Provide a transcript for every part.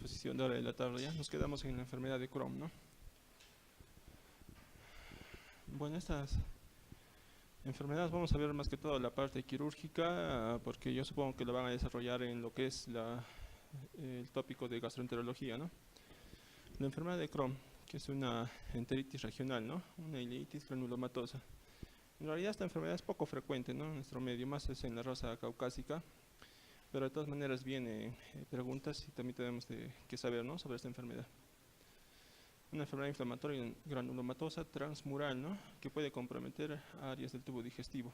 exposición de hora de la tarde. Ya nos quedamos en la enfermedad de Crohn, ¿no? Bueno, estas enfermedades vamos a ver más que todo la parte quirúrgica, porque yo supongo que lo van a desarrollar en lo que es el tópico de gastroenterología, ¿no? La enfermedad de Crohn, que es una enteritis regional, ¿no? Una ileitis granulomatosa. En realidad esta enfermedad es poco frecuente, ¿no? En nuestro medio, más es en la raza caucásica, pero de todas maneras vienen preguntas y también tenemos que saber, ¿no?, sobre esta enfermedad. Una enfermedad inflamatoria granulomatosa transmural, ¿no?, que puede comprometer áreas del tubo digestivo.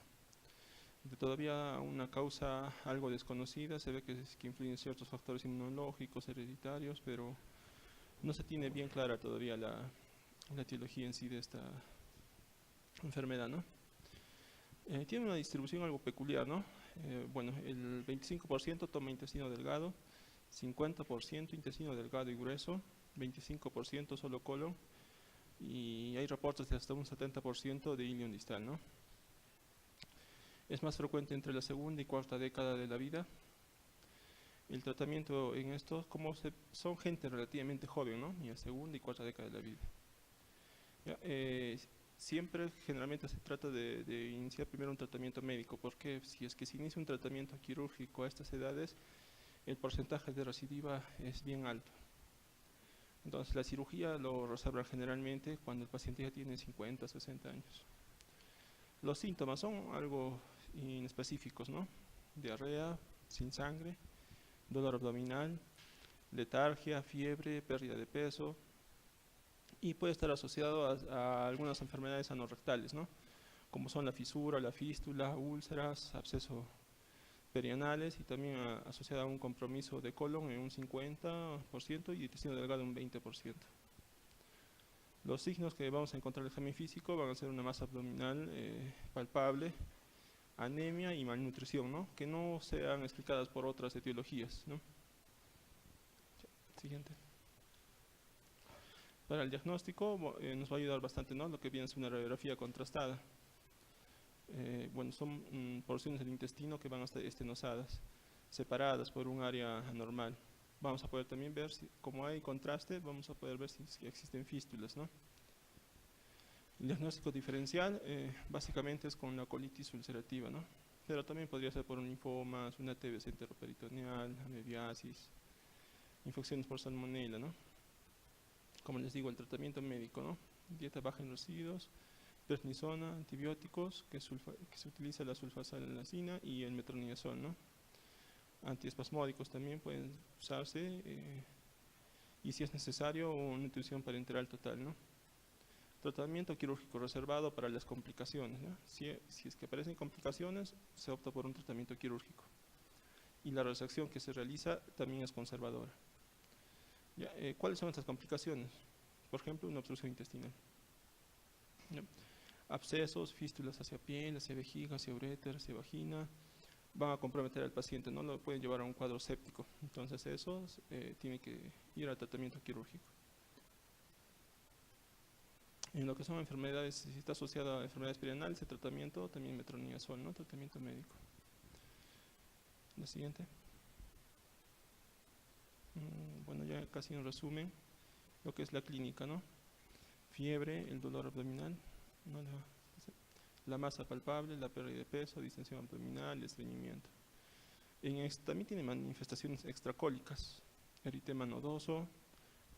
Todavía una causa algo desconocida, se ve que influyen ciertos factores inmunológicos, hereditarios, pero no se tiene bien clara todavía la etiología en sí de esta enfermedad, ¿no? Tiene una distribución algo peculiar, ¿no? Bueno, el 25% toma intestino delgado, 50% intestino delgado y grueso, 25% solo colon, y hay reportes de hasta un 70% de ilion distal, ¿no? Es más frecuente entre la segunda y cuarta década de la vida. El tratamiento en estos, como son gente relativamente joven, ¿no?, en la segunda y cuarta década de la vida. Ya, siempre, generalmente se trata de iniciar primero un tratamiento médico, porque si es que se inicia un tratamiento quirúrgico a estas edades, el porcentaje de recidiva es bien alto. Entonces la cirugía lo reserva generalmente cuando el paciente ya tiene 50, 60 años. Los síntomas son algo inespecíficos, ¿no? Diarrea, sin sangre, dolor abdominal, letargia, fiebre, pérdida de peso, y puede estar asociado a algunas enfermedades anorrectales, ¿no?, como son la fisura, la fístula, úlceras, abscesos perianales, y también asociada a un compromiso de colon en un 50% y intestino delgado en un 20%. Los signos que vamos a encontrar en el examen físico van a ser una masa abdominal palpable, anemia y malnutrición, ¿no?, que no sean explicadas por otras etiologías, ¿no? Siguiente. Para el diagnóstico nos va a ayudar bastante, ¿no?, lo que viene a ser una radiografía contrastada. Bueno, son porciones del intestino que van a estar estenosadas, separadas por un área anormal. Vamos a poder también ver, como hay contraste, vamos a poder ver si existen fístulas, ¿no? El diagnóstico diferencial básicamente es con la colitis ulcerativa, ¿no?, pero también podría ser por linfomas, una TBC enteroperitoneal, amebiasis, infecciones por salmonella, ¿no? Como les digo, el tratamiento médico, ¿no?, dieta baja en residuos, prednisona, antibióticos, que se utiliza la sulfasalazina y el metronidazol, ¿no? Antiespasmódicos también pueden usarse, y si es necesario, una intubación parenteral total, ¿no? Tratamiento quirúrgico reservado para las complicaciones, ¿no? Si es que aparecen complicaciones, se opta por un tratamiento quirúrgico. Y la resección que se realiza también es conservadora. ¿Ya? ¿Cuáles son estas complicaciones? Por ejemplo, una obstrucción intestinal. ¿Ya? Abscesos, fístulas hacia piel, hacia vejiga, hacia uréter, hacia vagina, van a comprometer al paciente, no lo pueden llevar a un cuadro séptico. Entonces eso tiene que ir al tratamiento quirúrgico. En lo que son enfermedades, si está asociado a enfermedades perianales, el tratamiento también metronidazol, ¿no?, tratamiento médico. La siguiente. Bueno, ya casi en resumen, lo que es la clínica, ¿no? Fiebre, el dolor abdominal, ¿no?, la masa palpable, la pérdida de peso, distensión abdominal, estreñimiento. También tiene manifestaciones extracólicas, eritema nodoso,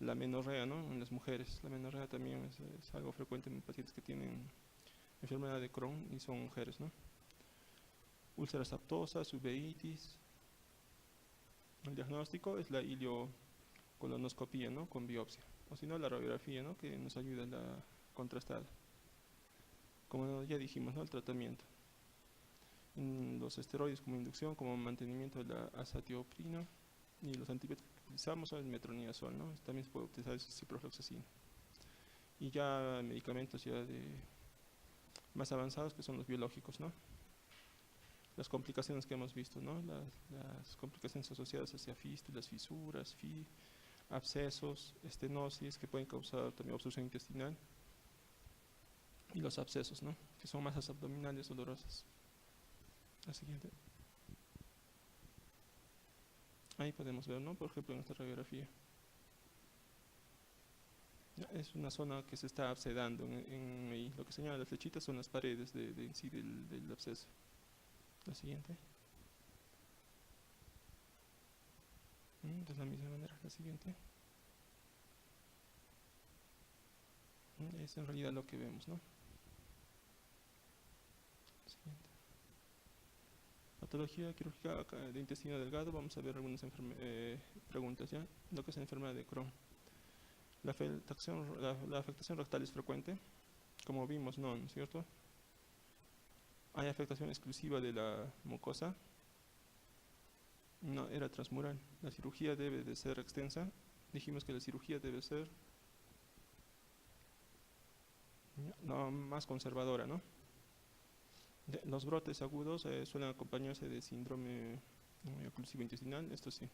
la menorrea, ¿no?, en las mujeres. La menorrea también es algo frecuente en pacientes que tienen enfermedad de Crohn y son mujeres, ¿no? Úlceras aptosas, uveitis. El diagnóstico es la iliocolonoscopía, ¿no?, con biopsia, o si no la radiografía, ¿no?, que nos ayuda en la contrastada. Como ya dijimos, ¿no?, el tratamiento. Los esteroides como inducción, como mantenimiento de la azatioprina, y los antibióticos que utilizamos son el metronidazol, ¿no? También se puede utilizar el ciprofloxacina. Y ya medicamentos ya más avanzados, que son los biológicos, ¿no? Las complicaciones que hemos visto, ¿no?, las complicaciones asociadas hacia fístulas, fisuras, abscesos, estenosis, que pueden causar también obstrucción intestinal, y los abscesos, ¿no?, que son masas abdominales dolorosas. La siguiente. Ahí podemos ver, ¿no?, por ejemplo, en esta radiografía, Es una zona que se está abscedando. Ahí. Lo que señala la flechita son las paredes en sí del absceso. La siguiente. De la misma manera, la siguiente. Es en realidad lo que vemos, ¿no? Siguiente. Patología quirúrgica de intestino delgado. Vamos a ver algunas preguntas, ¿ya? Lo que es la enfermedad de Crohn. La afectación rectal es frecuente. Como vimos, ¿no es cierto? ¿Hay afectación exclusiva de la mucosa? No, era transmural. La cirugía debe de ser extensa. Dijimos que la cirugía debe ser no, más conservadora, ¿no? Los brotes agudos suelen acompañarse de síndrome oclusivo intestinal, esto sí.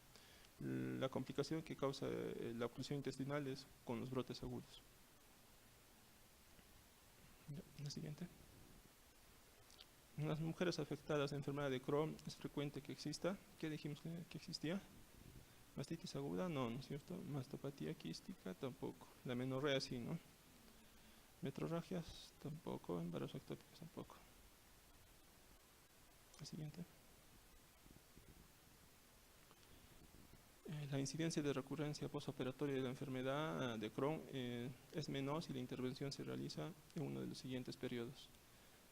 La complicación que causa la oclusión intestinal es con los brotes agudos. La siguiente. En las mujeres afectadas de enfermedad de Crohn es frecuente que exista. ¿Qué dijimos que existía? Mastitis aguda, no, ¿no es cierto? Mastopatía quística, tampoco. La menorrea sí, ¿no? Metrorragias, tampoco. Embarazos ectópicos, tampoco. La siguiente. La incidencia de recurrencia postoperatoria de la enfermedad de Crohn es menor si la intervención se realiza en uno de los siguientes periodos.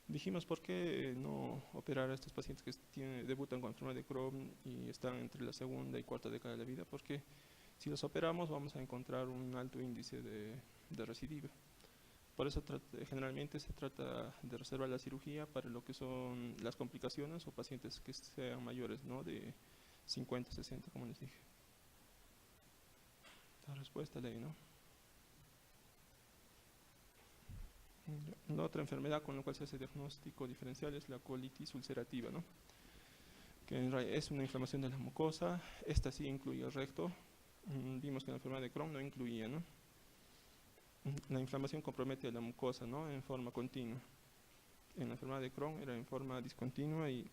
Dijimos por qué no operar a estos pacientes que debutan con enfermedad de Crohn y están entre la segunda y cuarta década de la vida, porque si los operamos vamos a encontrar un alto índice de recidiva. Por eso generalmente se trata de reservar la cirugía para lo que son las complicaciones o pacientes que sean mayores, ¿no? De 50, 60, como les dije. La respuesta ley, ¿no? La otra enfermedad con la cual se hace diagnóstico diferencial es la colitis ulcerativa, ¿no? Que en realidad es una inflamación de la mucosa. Esta sí incluye el recto. Vimos que la enfermedad de Crohn no incluía, ¿no? La inflamación compromete a la mucosa, ¿no? En forma continua. En la enfermedad de Crohn era en forma discontinua y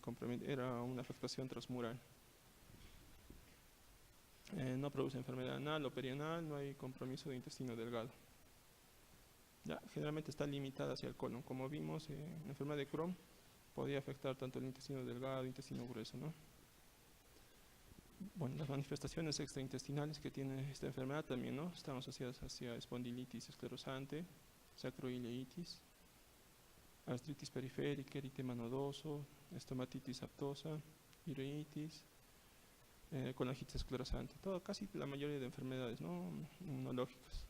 era una afectación transmural. No produce enfermedad anal o perianal, no hay compromiso de intestino delgado. Ya, generalmente está limitada hacia el colon. Como vimos, la enfermedad de Crohn podía afectar tanto el intestino delgado, intestino grueso, ¿no? Bueno, las manifestaciones extraintestinales que tiene esta enfermedad también, ¿no? Están asociadas hacia espondilitis esclerosante, sacroileitis, artritis periférica, eritema nodoso, estomatitis aptosa, ireitis, colangitis esclerosante. Casi la mayoría de enfermedades, ¿no? Inmunológicas.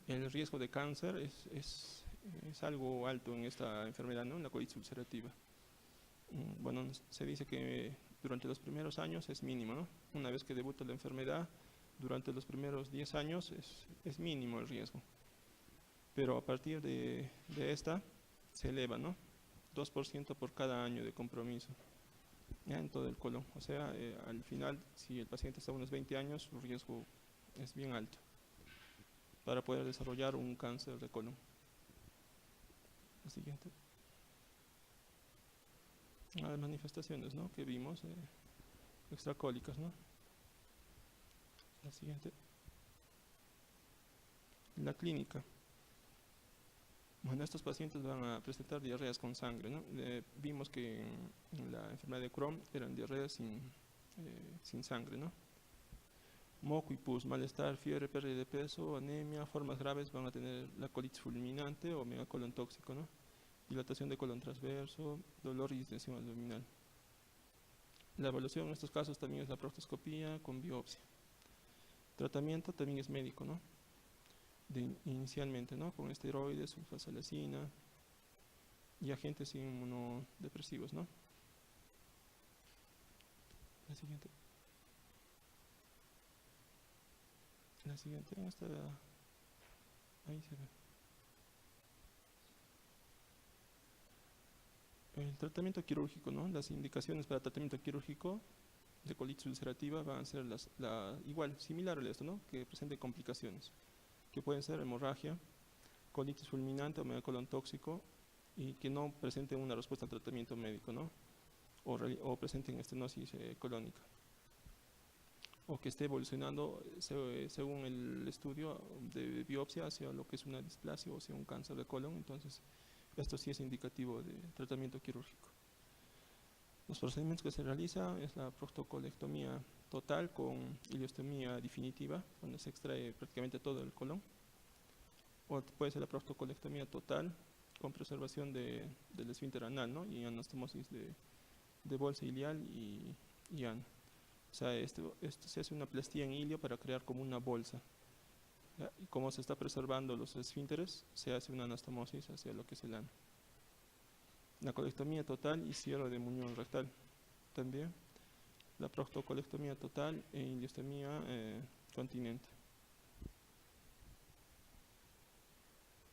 El riesgo de cáncer es algo alto en esta enfermedad, ¿no? En la colitis ulcerativa. Bueno, se dice que durante los primeros años es mínimo, ¿no? Una vez que debuta la enfermedad, durante los primeros 10 años es mínimo el riesgo. Pero a partir de esta se eleva, ¿no? 2% por cada año de compromiso, ¿ya? En todo el colon. O sea, al final, si el paciente está a unos 20 años, su riesgo es bien alto para poder desarrollar un cáncer de colon. La siguiente. Las manifestaciones, ¿no? Que vimos, extracólicas, ¿no? La siguiente. La clínica. Bueno, estos pacientes van a presentar diarreas con sangre, ¿no? Vimos que en la enfermedad de Crohn eran diarreas sin sangre, ¿no? Moco y pus, malestar, fiebre, pérdida de peso, anemia, formas graves van a tener la colitis fulminante o megacolon tóxico, ¿no? Dilatación de colon transverso, dolor y distensión abdominal. La evaluación en estos casos también es la proctoscopía con biopsia. Tratamiento también es médico, ¿no? Inicialmente, ¿no? Con esteroides, sulfasalacina y agentes inmunodepresivos, ¿no? La siguiente. La siguiente, ahí se ve. El tratamiento quirúrgico, ¿no? Las indicaciones para tratamiento quirúrgico de colitis ulcerativa van a ser igual, similar a esto, ¿no? Que presente complicaciones, que pueden ser hemorragia, colitis fulminante o megacolon tóxico y que no presenten una respuesta al tratamiento médico, ¿no? O presenten estenosis colónica. o que esté evolucionando según el estudio de biopsia hacia lo que es una displasia o sea un cáncer de colon. Entonces esto sí es indicativo de tratamiento quirúrgico. Los procedimientos que se realizan es la proctocolectomía total con ileostomía definitiva, donde se extrae prácticamente todo el colon, o puede ser la proctocolectomía total con preservación del esfínter anal, ¿no? Y anastomosis de bolsa ileal y ano. O sea, esto se hace una plastía en ilio para crear como una bolsa, ¿ya? Y como se está preservando los esfínteres, se hace una anastomosis hacia lo que es el ano. La colectomía total y cierre de muñón rectal también. La proctocolectomía total e ileostomía continente.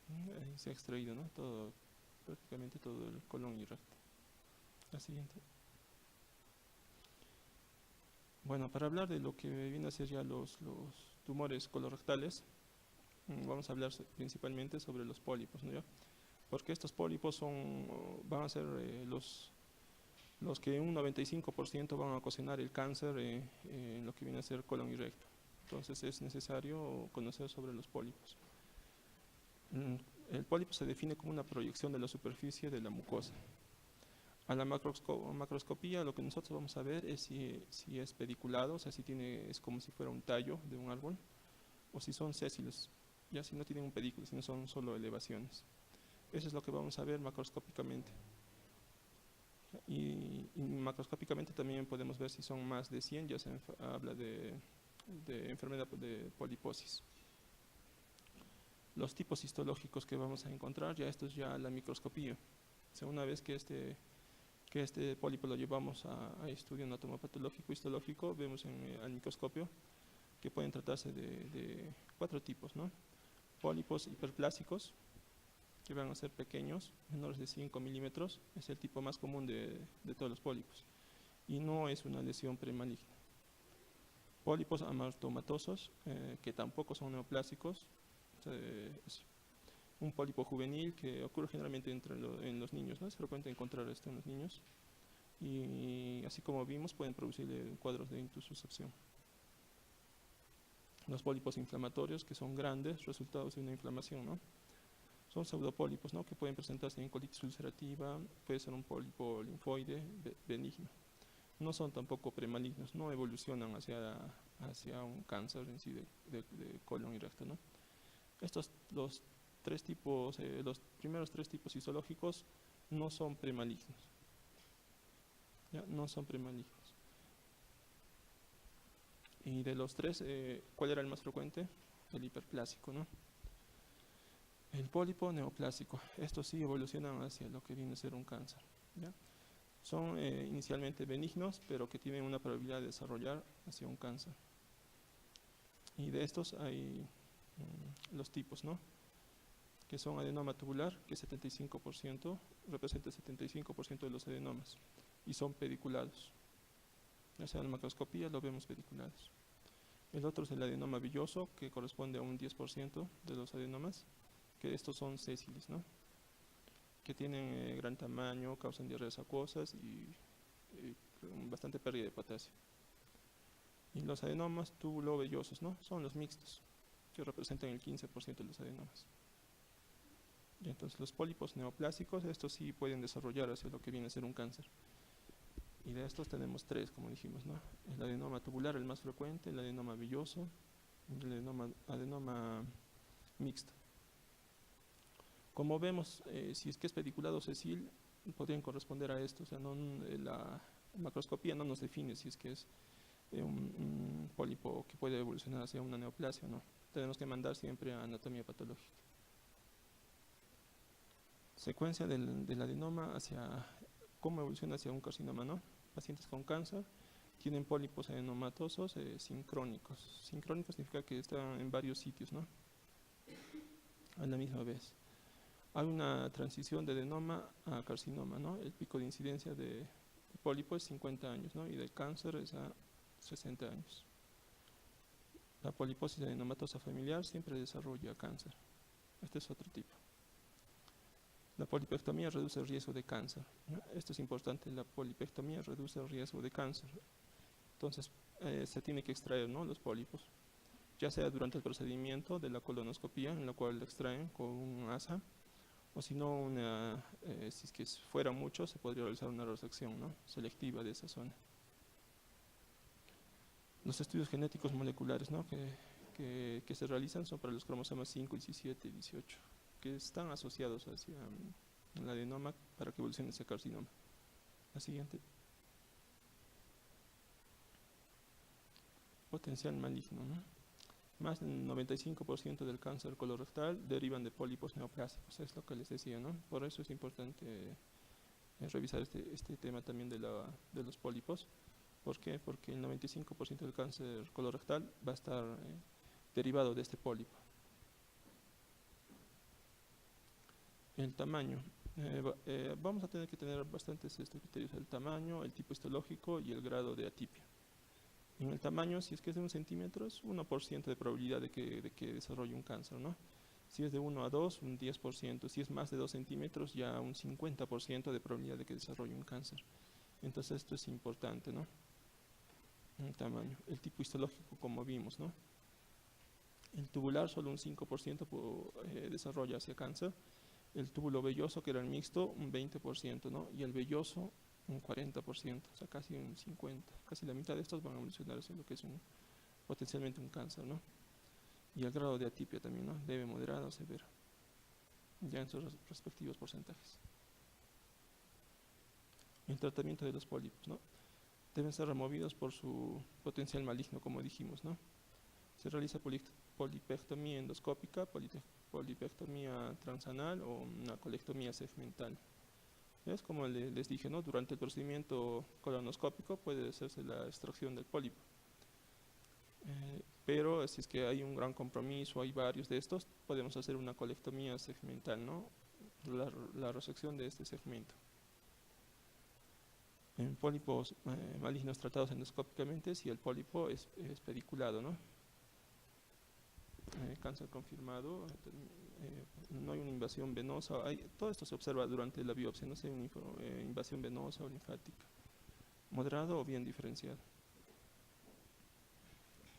Ahí se ha extraído, ¿no? Prácticamente todo el colon y recto. La siguiente. Bueno, para hablar de lo que viene a ser ya los tumores colorectales, vamos a hablar principalmente sobre los pólipos, ¿no? Porque estos pólipos van a ser los que un 95% van a ocasionar el cáncer en lo que viene a ser colon y recto. Entonces es necesario conocer sobre los pólipos. El pólipo se define como una proyección de la superficie de la mucosa. A la macroscopía lo que nosotros vamos a ver es si es pediculado, o sea, es como si fuera un tallo de un árbol, o si son sésiles, ya si no tienen un pedículo, sino son solo elevaciones. Eso es lo que vamos a ver macroscópicamente. Y macroscópicamente también podemos ver si son más de 100, ya se habla de enfermedad de poliposis. Los tipos histológicos que vamos a encontrar, esto es ya la microscopía. O sea, una vez que este pólipo lo llevamos a estudio anatomopatológico histológico, vemos al microscopio que pueden tratarse de 4 tipos, ¿no? Pólipos hiperplásicos, que van a ser pequeños, menores de 5 milímetros, es el tipo más común de todos los pólipos, y no es una lesión premaligna. Pólipos amartomatosos, que tampoco son neoplásicos, es un pólipo juvenil que ocurre generalmente en los niños, ¿no? Es frecuente encontrar esto en los niños, y así como vimos pueden producir cuadros de intussuscepción. Los pólipos inflamatorios, que son grandes, resultados de una inflamación, ¿no? Son pseudopólipos, ¿no? Que pueden presentarse en colitis ulcerativa, puede ser un pólipo linfoide benigno. No son tampoco premalignos, no evolucionan hacia un cáncer en sí de colon y recto, ¿no? Los primeros 3 tipos histológicos no son premalignos, ¿ya? No son premalignos. Y de los 3, ¿cuál era el más frecuente? El hiperplásico, ¿no? El pólipo neoplásico, estos sí evolucionan hacia lo que viene a ser un cáncer, ¿ya? Son inicialmente benignos, pero que tienen una probabilidad de desarrollar hacia un cáncer. Y de estos hay los tipos, ¿no? Que son adenoma tubular, que 75%, representa el 75% de los adenomas, y son pediculados. O sea, en la macroscopía lo vemos pediculados. El otro es el adenoma villoso, que corresponde a un 10% de los adenomas, que estos son sésiles, ¿no? Que tienen gran tamaño, causan diarreas acuosas y bastante pérdida de potasio. Y los adenomas tubulovellosos, ¿no? Son los mixtos, que representan el 15% de los adenomas. Y entonces los pólipos neoplásicos, estos sí pueden desarrollar hacia lo que viene a ser un cáncer. Y de estos tenemos 3, como dijimos, ¿no? El adenoma tubular, el más frecuente, el adenoma villoso y el adenoma mixto. Como vemos, si es que es pediculado sesil, podrían corresponder a esto. O sea, la macroscopía no nos define si es que es un pólipo que puede evolucionar hacia una neoplasia o no. Tenemos que mandar siempre a anatomía patológica. Secuencia del adenoma cómo evoluciona hacia un carcinoma, ¿no? Pacientes con cáncer tienen pólipos adenomatosos sincrónicos. Sincrónicos significa que están en varios sitios, ¿no? A la misma vez. Hay una transición de adenoma a carcinoma, ¿no? El pico de incidencia de pólipo es 50 años, ¿no? Y de cáncer es a 60 años. La poliposis adenomatosa familiar siempre desarrolla cáncer. Este es otro tipo. La polipectomía reduce el riesgo de cáncer, ¿no? Esto es importante, la polipectomía reduce el riesgo de cáncer. Entonces, se tiene que extraer, ¿no?, los pólipos, ya sea durante el procedimiento de la colonoscopía, en la cual lo extraen con un asa, o si no, si es que fuera mucho, se podría realizar una resección, ¿no?, selectiva de esa zona. Los estudios genéticos moleculares, ¿no?, que se realizan son para los cromosomas 5, 17 y 18, que están asociados hacia el adenoma para que evolucione ese carcinoma. La siguiente. Potencial maligno, ¿no? Más del 95% del cáncer colorectal derivan de pólipos neoplásicos, es lo que les decía, ¿no? Por eso es importante revisar este tema también de los pólipos. ¿Por qué? Porque el 95% del cáncer colorectal va a estar derivado de este pólipo. El tamaño. Vamos a tener que tener bastantes criterios: el tamaño, el tipo histológico y el grado de atipia. En el tamaño, si es que es de 1 centímetro, es 1% de probabilidad de que desarrolle un cáncer, ¿no? Si es de 1 a 2, un 10%. Si es más de 2 centímetros, ya un 50% de probabilidad de que desarrolle un cáncer. Entonces esto es importante, ¿no? El tamaño. El tipo histológico, como vimos, ¿no? El tubular, solo un 5% desarrolla hacia cáncer. El túbulo velloso, que era el mixto, un 20%, ¿no? Y el velloso, un 40%, o sea, casi un 50%. Casi la mitad de estos van a evolucionar hacia lo que es potencialmente un cáncer, ¿no? Y el grado de atipia también, ¿no? Leve, moderada o severa, ya en sus respectivos porcentajes. El tratamiento de los pólipos, ¿no? Deben ser removidos por su potencial maligno, como dijimos, ¿no? Se realiza polipectomía endoscópica, polipectomía transanal o una colectomía segmental. Es como les dije, ¿no? Durante el procedimiento colonoscópico puede hacerse la extracción del pólipo. Pero si es que hay un gran compromiso, hay varios de estos, podemos hacer una colectomía segmental, ¿no? La resección de este segmento. En pólipos malignos tratados endoscópicamente, si el pólipo es pediculado, ¿no? Cáncer confirmado, no hay una invasión venosa, todo esto se observa durante la biopsia, no sé, una invasión venosa o linfática, moderado o bien diferenciado.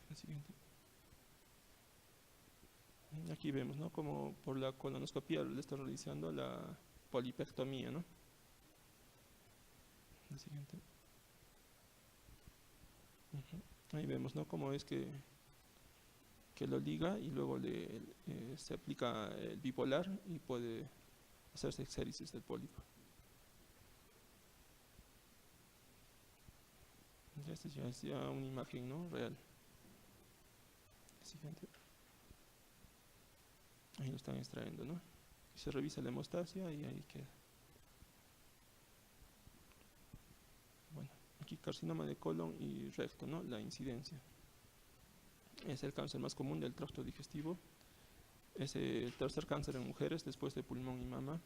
El siguiente. Aquí vemos, ¿no?, como por la colonoscopía le están realizando la polipectomía, ¿no? El siguiente. Ahí vemos, ¿no?, cómo es que lo liga y luego se aplica el bipolar y puede hacerse exéresis del pólipo. Esta ya es una imagen, ¿no?, real. Siguiente. Ahí lo están extrayendo, ¿no? Y se revisa la hemostasia y ahí queda. Bueno, aquí carcinoma de colon y recto, ¿no?, la incidencia. Es el cáncer más común del tracto digestivo. Es el tercer cáncer en mujeres después de pulmón y mama.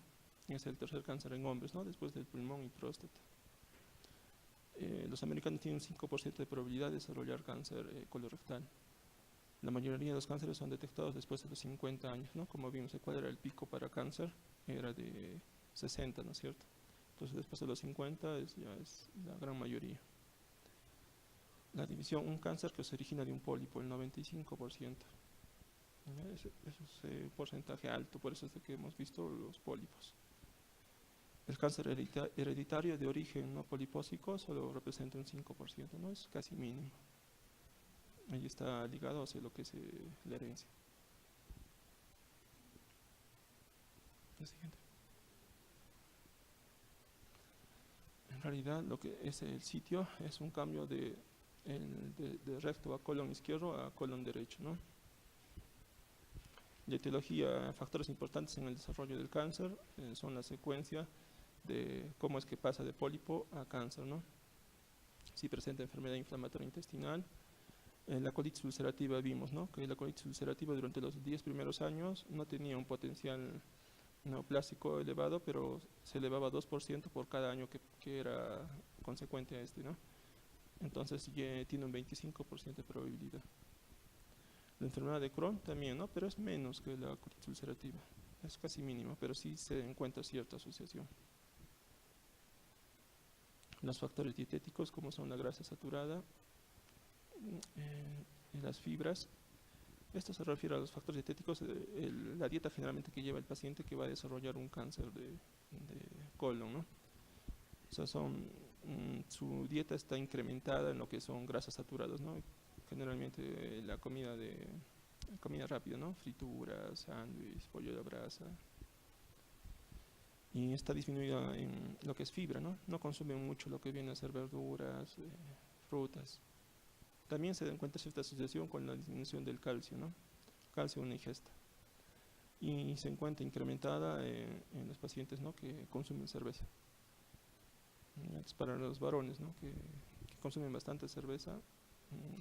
Es el tercer cáncer en hombres, ¿no?, después del pulmón y próstata. Los americanos tienen un 5% de probabilidad de desarrollar cáncer colorectal. La mayoría de los cánceres son detectados después de los 50 años, ¿no? Como vimos, ¿cuál era el pico para cáncer? Era de 60, ¿no es cierto? Entonces después de los 50 ya es la gran mayoría. La división, un cáncer que se origina de un pólipo, el 95%. Eso es porcentaje alto, por eso es de que hemos visto los pólipos. El cáncer hereditario de origen no polipósico solo representa un 5%, ¿no? Es casi mínimo. Ahí está ligado hacia lo que es la herencia. La siguiente. En realidad lo que es el sitio es un cambio de recto a colon izquierdo a colon derecho, ¿no? La etiología, factores importantes en el desarrollo del cáncer son la secuencia de cómo es que pasa de pólipo a cáncer, ¿no? Si presenta enfermedad inflamatoria intestinal. La colitis ulcerativa vimos, ¿no?, que la colitis ulcerativa durante los 10 primeros años no tenía un potencial neoplásico elevado, pero se elevaba 2% por cada año que era consecuente a este, ¿no? Entonces ya tiene un 25% de probabilidad. La enfermedad de Crohn también, ¿no?, pero es menos que la colitis ulcerativa, es casi mínimo, pero sí se encuentra cierta asociación. Los factores dietéticos, como son la grasa saturada, las fibras. Esto se refiere a los factores dietéticos, la dieta generalmente que lleva el paciente que va a desarrollar un cáncer de colon, ¿no? O sea, su dieta está incrementada en lo que son grasas saturadas, ¿no? Generalmente la comida rápida, ¿no? Frituras, sándwich, pollo a la brasa. Y está disminuida en lo que es fibra, ¿no? No consumen mucho lo que viene a ser verduras, frutas. También se encuentra cierta asociación con la disminución del calcio, ¿no? Calcio una ingesta. Y se encuentra incrementada en los pacientes, ¿no? Que consumen cerveza. Es para los varones, ¿no? que consumen bastante cerveza,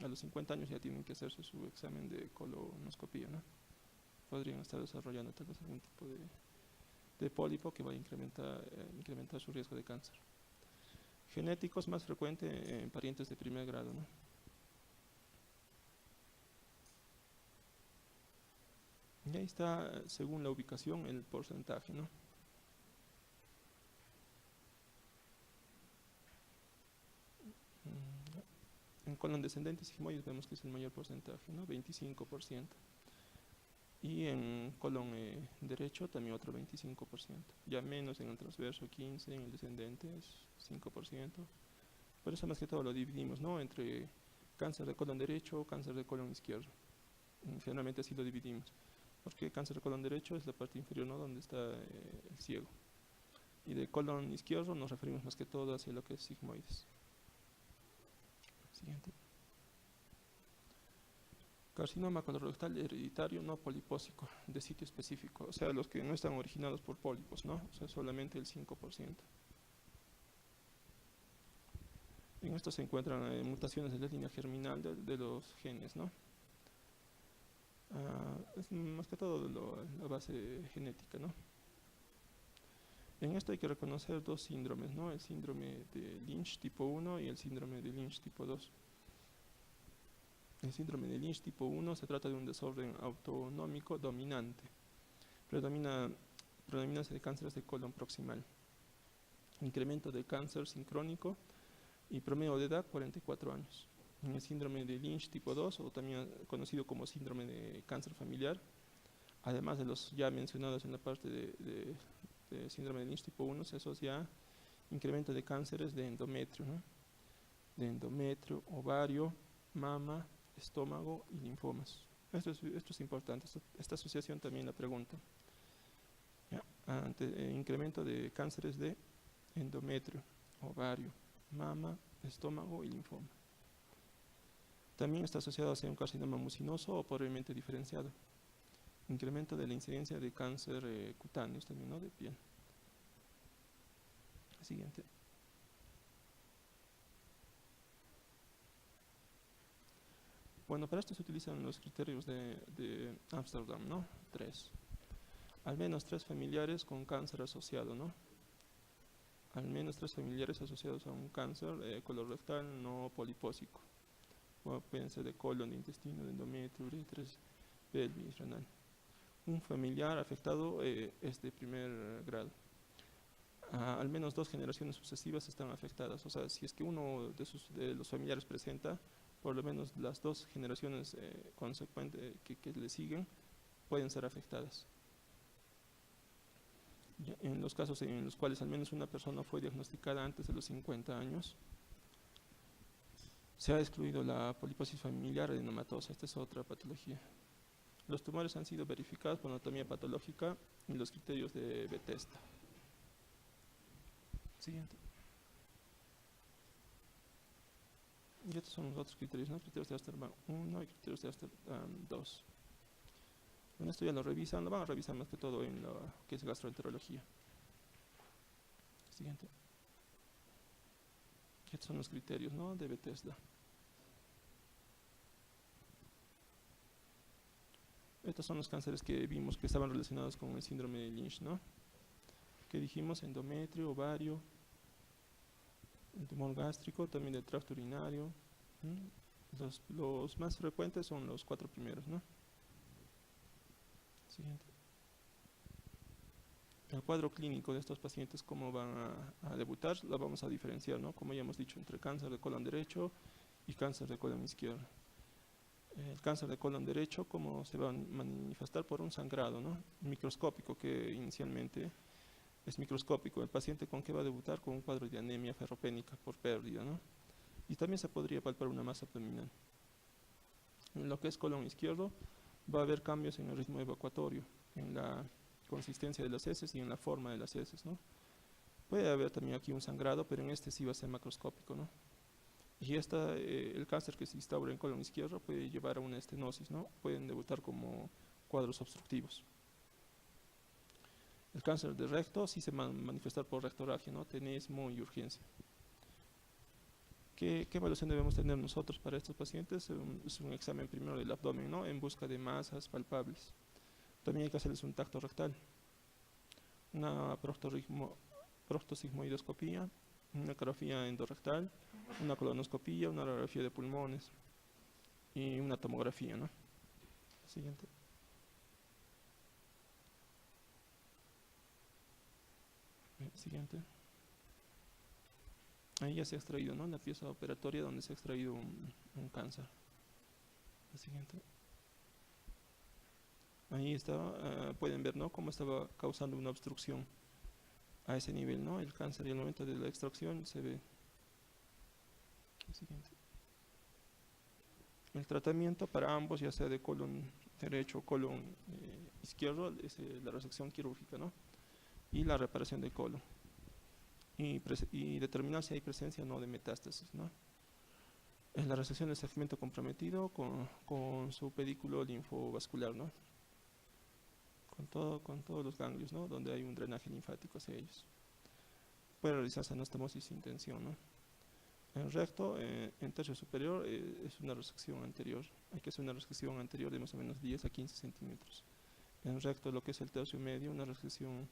a los 50 años ya tienen que hacerse su examen de colonoscopia, ¿no? Podrían estar desarrollando tal vez algún tipo de pólipo que va a incrementar su riesgo de cáncer. Genéticos más frecuente en parientes de primer grado, ¿no? Y ahí está, según la ubicación, el porcentaje, ¿no? En colon descendentes y sigmoides vemos que es el mayor porcentaje, ¿no? 25%. Y en colon derecho también otro 25%. Ya menos en el transverso 15%, en el descendente es 5%. Por eso más que todo lo dividimos, ¿no? Entre cáncer de colon derecho o cáncer de colon izquierdo. Generalmente así lo dividimos. Porque cáncer de colon derecho es la parte inferior, ¿no? Donde está el ciego. Y de colon izquierdo nos referimos más que todo hacia lo que es sigmoides. Siguiente. Carcinoma colorectal hereditario no polipósico, de sitio específico. O sea, los que no están originados por pólipos, ¿no? O sea, solamente el 5%. En esto se encuentran mutaciones de la línea germinal de los genes, ¿no? Es más que todo la base genética, ¿no? En esto hay que reconocer dos síndromes, ¿no? El síndrome de Lynch tipo 1 y el síndrome de Lynch tipo 2. El síndrome de Lynch tipo 1 se trata de un desorden autonómico dominante. Predominancia de cánceres de colon proximal. Incremento de cáncer sincrónico y promedio de edad 44 años. En el síndrome de Lynch tipo 2, o también conocido como síndrome de cáncer familiar, además de los ya mencionados en la parte de síndrome de Lynch tipo 1, se asocia incremento de cánceres de endometrio, ¿no? De endometrio, ovario, mama, estómago y linfomas. Esto es importante, esta asociación también la pregunta. Incremento de cánceres de endometrio, ovario, mama, estómago y linfoma. También está asociado a un carcinoma mucinoso o pobremente diferenciado. Incremento de la incidencia de cáncer cutáneo también, ¿no? De piel. Siguiente. Bueno, para esto se utilizan los criterios de Amsterdam, ¿no? 3. Al menos 3 familiares con cáncer asociado, ¿no? Al menos 3 familiares asociados a un cáncer colorectal no polipósico. Bueno, pueden ser de colon, de intestino, de endometrio, uretres, pelvis, renal. Un familiar afectado es de primer grado. Al menos 2 generaciones sucesivas están afectadas. O sea, si es que uno de los familiares presenta, por lo menos las 2 generaciones consecuentes que le siguen pueden ser afectadas. En los casos en los cuales al menos una persona fue diagnosticada antes de los 50 años, se ha excluido la poliposis familiar adenomatosa. Esta es otra patología. Los tumores han sido verificados por anatomía patológica y los criterios de Bethesda. Siguiente. Y estos son los otros criterios, ¿no? Criterios de Amsterdam 1 y criterios de Amsterdam 2. Bueno, esto ya lo revisan, lo van a revisar más que todo en lo que es gastroenterología. Siguiente. Y estos son los criterios, ¿no? De Bethesda. Estos son los cánceres que vimos que estaban relacionados con el síndrome de Lynch, ¿no? Que dijimos endometrio, ovario, el tumor gástrico, también del tracto urinario. Los más frecuentes son los 4 primeros, ¿no? Siguiente. El cuadro clínico de estos pacientes, cómo van a debutar, lo vamos a diferenciar, ¿no? Como ya hemos dicho, entre cáncer de colon derecho y cáncer de colon izquierdo. El cáncer de colon derecho, ¿cómo se va a manifestar? Por un sangrado, ¿no? Microscópico, que inicialmente es microscópico. El paciente con que va a debutar con un cuadro de anemia ferropénica por pérdida, ¿no? Y también se podría palpar una masa abdominal. En lo que es colon izquierdo, va a haber cambios en el ritmo evacuatorio, en la consistencia de las heces y en la forma de las heces, ¿no? Puede haber también aquí un sangrado, pero en este sí va a ser macroscópico, ¿no? Y el cáncer que se instaura en colon izquierdo puede llevar a una estenosis, ¿no? Pueden debutar como cuadros obstructivos. El cáncer de recto sí se va a manifestar por rectorragia, ¿no? Tenesmo y urgencia. ¿Qué evaluación debemos tener nosotros para estos pacientes? Es un examen primero del abdomen, ¿no? En busca de masas palpables. También hay que hacerles un tacto rectal, una proctosigmoidoscopía, una ecografía endorrectal, una colonoscopía, una radiografía de pulmones y una tomografía, ¿no? Siguiente. Siguiente. Ahí ya se ha extraído, ¿no? La pieza operatoria donde se ha extraído un cáncer. La siguiente. Ahí está, pueden ver, ¿no? Cómo estaba causando una obstrucción a ese nivel, ¿no? El cáncer, y al momento de la extracción se ve. La siguiente. El tratamiento para ambos, ya sea de colon derecho o colon izquierdo, es la resección quirúrgica, ¿no? Y la reparación del colon. Y determinar si hay presencia o no de metástasis, ¿no? Es la resección del segmento comprometido con su pedículo linfovascular, ¿no? Con todos los ganglios, ¿no? Donde hay un drenaje linfático hacia ellos. Puede realizarse anastomosis sin tensión, ¿no? En recto, en tercio superior, es una resección anterior. Hay que hacer una resección anterior de más o menos 10 a 15 centímetros. En recto, lo que es el tercio medio, una resección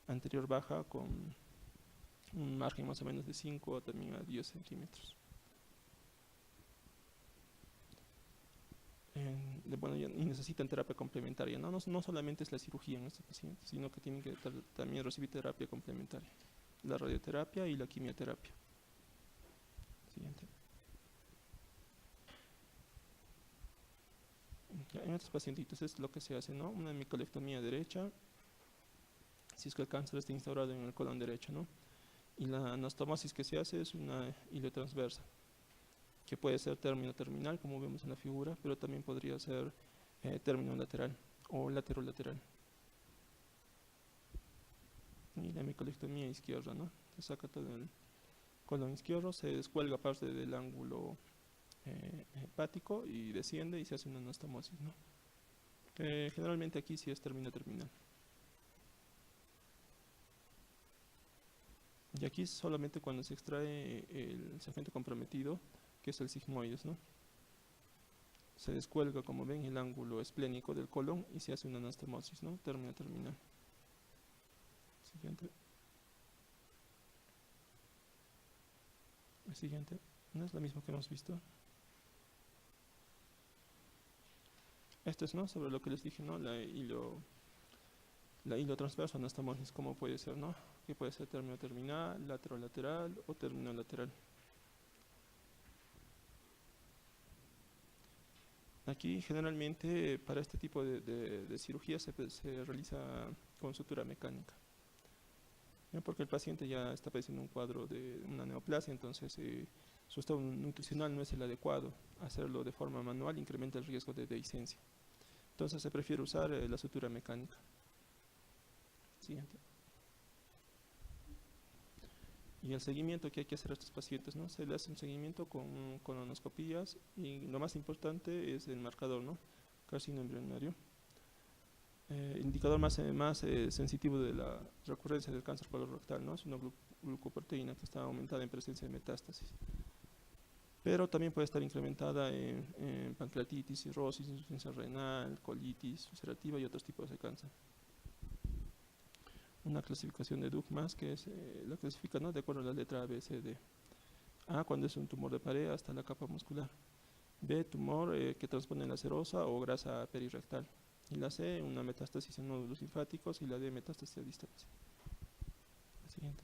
anterior baja con un margen más o menos de 5 a también a 10 centímetros. Bueno, y necesitan terapia complementaria, ¿no? No solamente es la cirugía en estos pacientes, sino que tienen que también recibir terapia complementaria, la radioterapia y la quimioterapia. Siguiente. Ya, en estos pacientitos es lo que se hace, ¿no? Una hemicolectomía derecha, si es que el cáncer está instaurado en el colon derecho, ¿no? Y la anastomosis que se hace es una iliotransversa, que puede ser término terminal, como vemos en la figura, pero también podría ser término lateral o lateral. Y la hemicolectomía izquierda, ¿no? Se saca todo el colon izquierdo, se descuelga parte del ángulo hepático y desciende y se hace una anastomosis, ¿no? Generalmente aquí sí es término terminal. Y aquí solamente cuando se extrae el segmento comprometido, que es el sigmoides, ¿no? Se descuelga, como ven, el ángulo esplénico del colon y se hace una anastomosis, ¿no? Término terminal. Siguiente. El siguiente. No es lo mismo que hemos visto. Esto es, ¿no? Sobre lo que les dije, ¿no? La hilotransversa anastomosis, ¿cómo puede ser, no? Que puede ser término terminal, lateral o término lateral. Aquí generalmente para este tipo de cirugía se realiza con sutura mecánica, ¿no? Porque el paciente ya está padeciendo un cuadro de una neoplasia, entonces su estado nutricional no es el adecuado. Hacerlo de forma manual incrementa el riesgo de dehiscencia. Entonces se prefiere usar la sutura mecánica. Siguiente. Y el seguimiento que hay que hacer a estos pacientes, ¿no? Se le hace un seguimiento con colonoscopías y lo más importante es el marcador, ¿no? Carcinoma embrionario. El indicador más sensitivo de la recurrencia del cáncer colorectal, ¿no? Es una glucoproteína que está aumentada en presencia de metástasis. Pero también puede estar incrementada en pancreatitis, cirrosis, insuficiencia renal, colitis ulcerativa y otros tipos de cáncer. Una clasificación de Duchmas que es la clasifica, ¿no? De acuerdo a la letra A, B, C, D. A, cuando es un tumor de pared hasta la capa muscular. B, tumor que transpone la serosa o grasa perirectal. Y la C, una metástasis en nódulos linfáticos. Y la D, metástasis a distancia. La siguiente.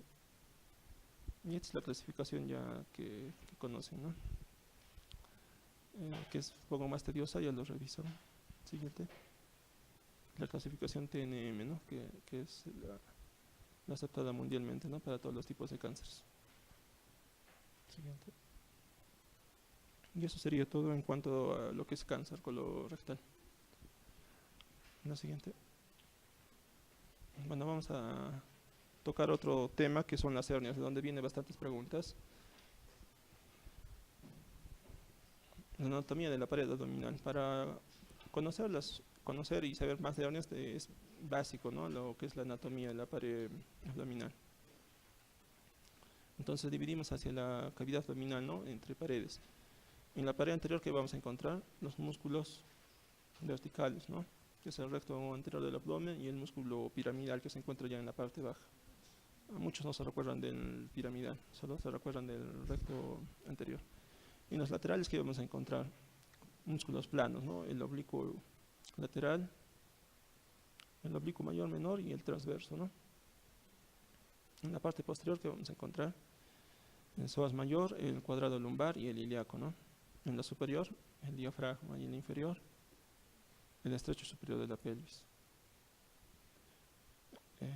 Y esta es la clasificación ya que conocen, ¿no? que es un poco más tediosa, ya lo reviso. Siguiente. La clasificación TNM, ¿no? que es la aceptada mundialmente, ¿no? Para todos los tipos de cánceres. Siguiente. Y eso sería todo en cuanto a lo que es cáncer colorectal. La siguiente. Bueno, vamos a tocar otro tema que son las hernias, de donde vienen bastantes preguntas. La anatomía de la pared abdominal. Para conocer y saber más de hernias es básico, ¿no? Lo que es la anatomía de la pared abdominal. Entonces dividimos hacia la cavidad abdominal, ¿no? Entre paredes. En la pared anterior, que vamos a encontrar los músculos verticales, ¿no? Que es el recto anterior del abdomen, y el músculo piramidal, que se encuentra ya en la parte baja. Muchos no se recuerdan del piramidal, solo se recuerdan del recto anterior. En los laterales, que vamos a encontrar músculos planos, ¿no? El oblicuo lateral, el oblicuo mayor, menor y el transverso, ¿no? En la parte posterior, que vamos a encontrar el psoas mayor, el cuadrado lumbar y el ilíaco, ¿no? En la superior, el diafragma, y en la inferior, el estrecho superior de la pelvis.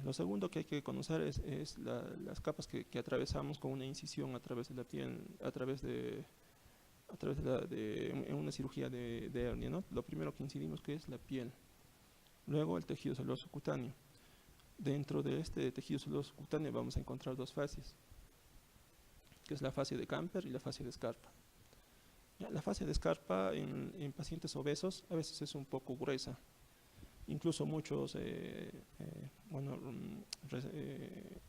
Lo segundo que hay que conocer es las capas que atravesamos con una incisión a través de la piel, en una cirugía de hernia, ¿no? Lo primero que incidimos, que es la piel. Luego el tejido celuloso cutáneo. Dentro de este tejido celuloso cutáneo vamos a encontrar dos fascias, que es la fascia de Camper y la fascia de Scarpa. La fascia de Scarpa en pacientes obesos a veces es un poco gruesa. Incluso muchos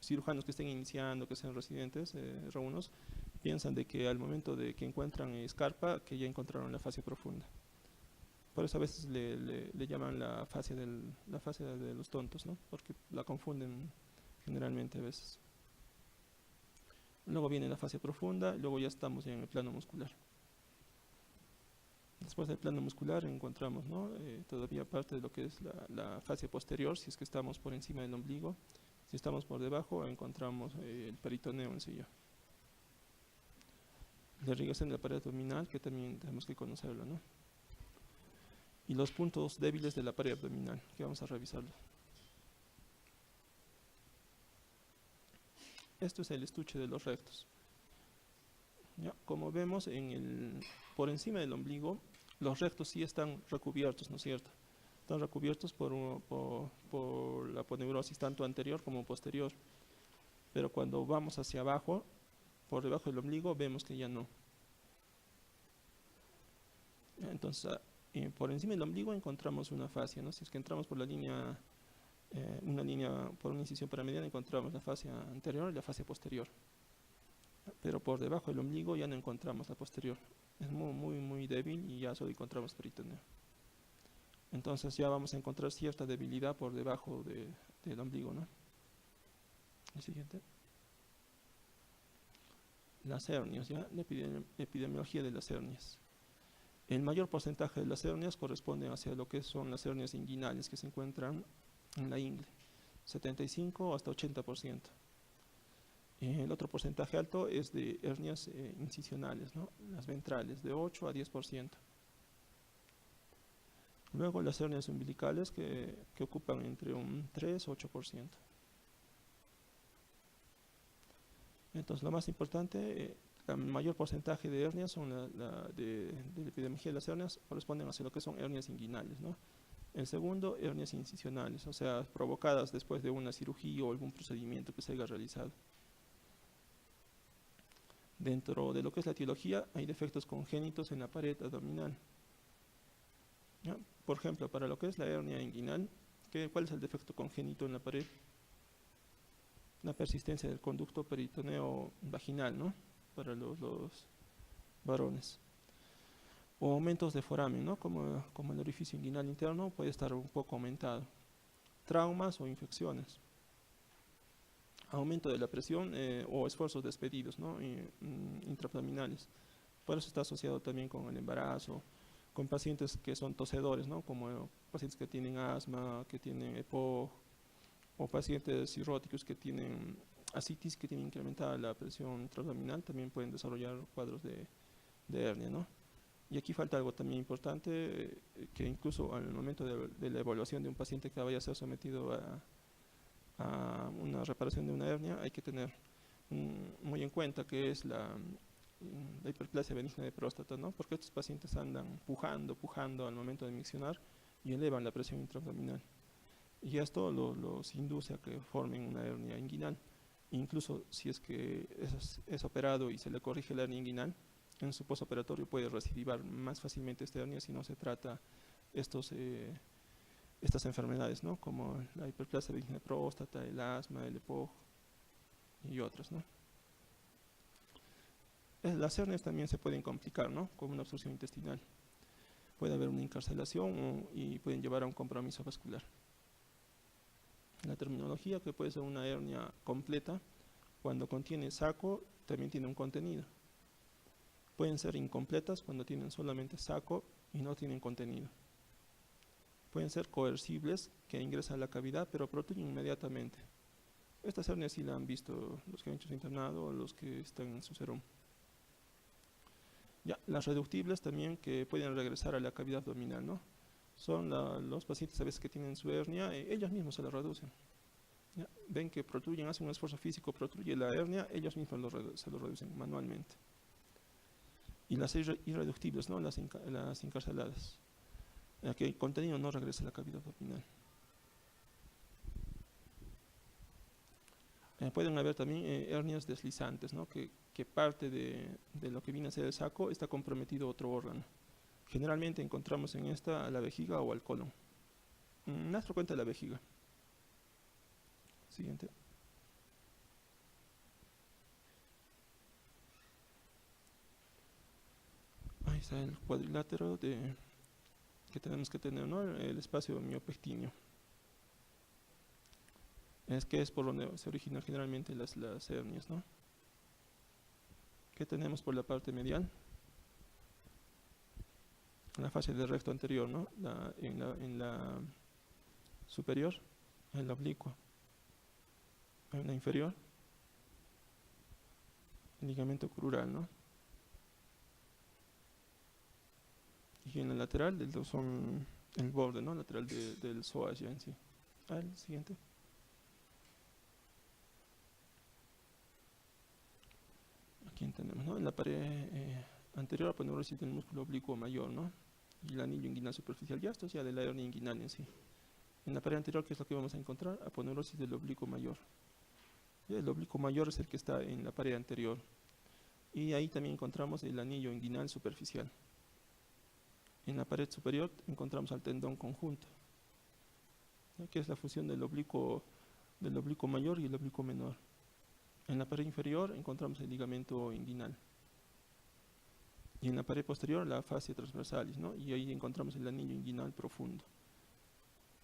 cirujanos que estén iniciando, que sean residentes, R1, piensan de que al momento de que encuentran Scarpa, que ya encontraron la fascia profunda. Por eso a veces le llaman la fascia de los tontos, ¿no? Porque la confunden generalmente a veces. Luego viene la fascia profunda, y luego ya estamos en el plano muscular. Después del plano muscular encontramos, ¿no? Todavía parte de lo que es la fascia posterior, si es que estamos por encima del ombligo. Si estamos por debajo, encontramos el peritoneo en sí ya. La irrigación de la pared abdominal, que también tenemos que conocerlo, ¿no? Y los puntos débiles de la pared abdominal, que vamos a revisarlo. Esto es el estuche de los rectos. ¿Ya? Como vemos, por encima del ombligo, los rectos sí están recubiertos, ¿no es cierto? Están recubiertos por la aponeurosis tanto anterior como posterior. Pero cuando vamos hacia abajo, por debajo del ombligo, vemos que ya no. Entonces, por encima del ombligo encontramos una fascia, ¿no? Si es que entramos por por una incisión paramediana, encontramos la fascia anterior y la fascia posterior. Pero por debajo del ombligo ya no encontramos la posterior. Es muy débil y ya solo encontramos peritoneo. Entonces ya vamos a encontrar cierta debilidad por debajo del ombligo, ¿no? El siguiente. Las hernias, ¿ya? La epidemiología de las hernias. El mayor porcentaje de las hernias corresponde hacia lo que son las hernias inguinales, que se encuentran en la ingle, 75 hasta 80%. El otro porcentaje alto es de hernias incisionales, ¿no? Las ventrales, de 8 a 10%. Luego las hernias umbilicales, que ocupan entre un 3 o 8%. Entonces, lo más importante, el mayor porcentaje de hernias son de la epidemiología de las hernias corresponden hacia lo que son hernias inguinales, ¿no? El segundo, hernias incisionales, o sea, provocadas después de una cirugía o algún procedimiento que se haya realizado. Dentro de lo que es la etiología, hay defectos congénitos en la pared abdominal. ¿Ya? Por ejemplo, para lo que es la hernia inguinal, ¿cuál es el defecto congénito en la pared? La persistencia del conducto peritoneo vaginal, ¿no? Para los varones. O aumentos de foramen, ¿no? Como el orificio inguinal interno puede estar un poco aumentado. Traumas o infecciones. Aumento de la presión o esfuerzos despedidos, ¿no? Intraabdominales. Por eso está asociado también con el embarazo, con pacientes que son tosedores, ¿no? Como pacientes que tienen asma, que tienen EPOC, o pacientes cirróticos que tienen ascitis, que tienen incrementada la presión intraabdominal, también pueden desarrollar cuadros de hernia, ¿no? Y aquí falta algo también importante, que incluso al momento de la evaluación de un paciente que vaya a ser sometido a una reparación de una hernia, hay que tener muy en cuenta que es la hiperplasia benigna de próstata, ¿no? Porque estos pacientes andan pujando al momento de miccionar y elevan la presión intraabdominal. Y esto los induce a que formen una hernia inguinal. Incluso si es que es operado y se le corrige la hernia inguinal, en su postoperatorio puede recidivar más fácilmente esta hernia si no se trata estas enfermedades, ¿no? Como la hiperplasia benigna de próstata, el asma, el EPOG y otras, ¿no? Las hernias también se pueden complicar, ¿no? Con una obstrucción intestinal. Puede haber una encarcelación y pueden llevar a un compromiso vascular. La terminología, que puede ser una hernia completa, cuando contiene saco, también tiene un contenido. Pueden ser incompletas cuando tienen solamente saco y no tienen contenido. Pueden ser coercibles, que ingresan a la cavidad pero protruyen inmediatamente. Estas hernias sí la han visto los que han hecho su internado o los que están en su serum. Ya, las reductibles también, que pueden regresar a la cavidad abdominal, ¿no? Son los pacientes a veces que tienen su hernia, ellos mismos se la reducen. ¿Ya? Ven que protruyen, hacen un esfuerzo físico, protruye la hernia, ellos mismos se lo reducen manualmente. Y las irreductibles, ¿no? Las encarceladas, en la que el contenido no regresa a la cavidad abdominal. Pueden haber también hernias deslizantes, ¿no? Que parte de lo que viene a ser el saco está comprometido otro órgano. Generalmente encontramos en esta a la vejiga o al colon. Nuestro cuenta de la vejiga. Siguiente. Ahí está el cuadrilátero que tenemos que tener, ¿no? El espacio miopectíneo. Es por donde se originan generalmente las hernias, ¿no? ¿Qué tenemos por la parte medial? La fascia del recto anterior, ¿no? En la superior, en la oblicua. En la inferior, el ligamento crural, ¿no? Y en la lateral, son el borde, ¿no? Lateral del psoas ya en sí. El siguiente. Aquí tenemos, ¿no? En la pared anterior, aponeurosis del músculo oblicuo mayor, ¿no? Y el anillo inguinal superficial. Ya esto es ya de la hernia inguinal en sí. En la pared anterior, ¿qué es lo que vamos a encontrar? Aponeurosis del oblicuo mayor. Y el oblicuo mayor es el que está en la pared anterior. Y ahí también encontramos el anillo inguinal superficial. En la pared superior encontramos al tendón conjunto, ¿no? Que es la fusión del oblicuo mayor y el oblicuo menor. En la pared inferior encontramos el ligamento inguinal. Y en la pared posterior la fascia transversalis, ¿no? Y ahí encontramos el anillo inguinal profundo.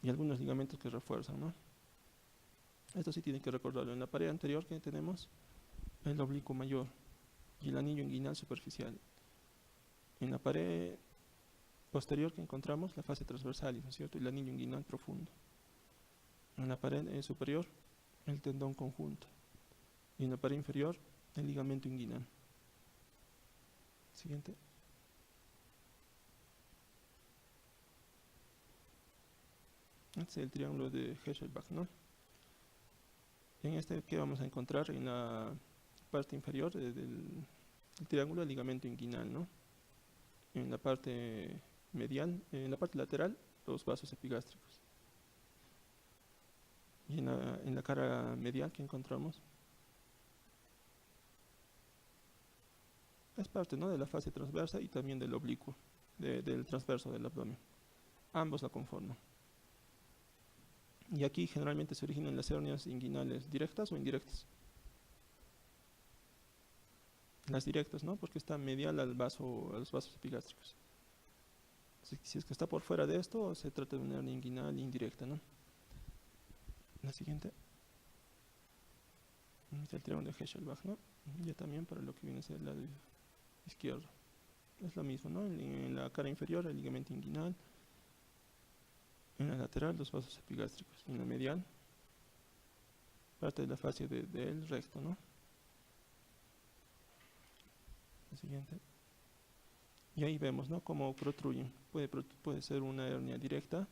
Y algunos ligamentos que refuerzan, ¿no? Esto sí tienen que recordarlo. En la pared anterior, que tenemos el oblicuo mayor y el anillo inguinal superficial. En la pared posterior, que encontramos la fascia transversalis, ¿no es cierto? Y el anillo inguinal profundo. En la pared superior, el tendón conjunto. Y en la pared inferior, el ligamento inguinal. Siguiente. Este es el triángulo de Hesselbach, ¿no? En este, ¿qué vamos a encontrar? En la parte inferior del triángulo, el ligamento inguinal, ¿no? En la parte medial, en la parte lateral, los vasos epigástricos. Y en la cara medial, ¿qué encontramos? Es parte, ¿no? De la fascia transversa y también del oblicuo, del transverso del abdomen. Ambos la conforman. Y aquí generalmente se originan las hernias inguinales directas o indirectas. Las directas, ¿no? Porque está medial a los vasos epigástricos. Si es que está por fuera de esto, se trata de una hernia inguinal indirecta, ¿no? La siguiente. Este es el triángulo de Hesselbach, ¿no? Ya también para lo que viene a ser el lado izquierdo. Es lo mismo, ¿no? En la cara inferior, el ligamento inguinal. En la lateral, los vasos epigástricos. En la medial, parte de la fascia del recto, ¿no? La siguiente. Y ahí vemos, ¿no?, cómo protruyen. Puede ser una hernia directa,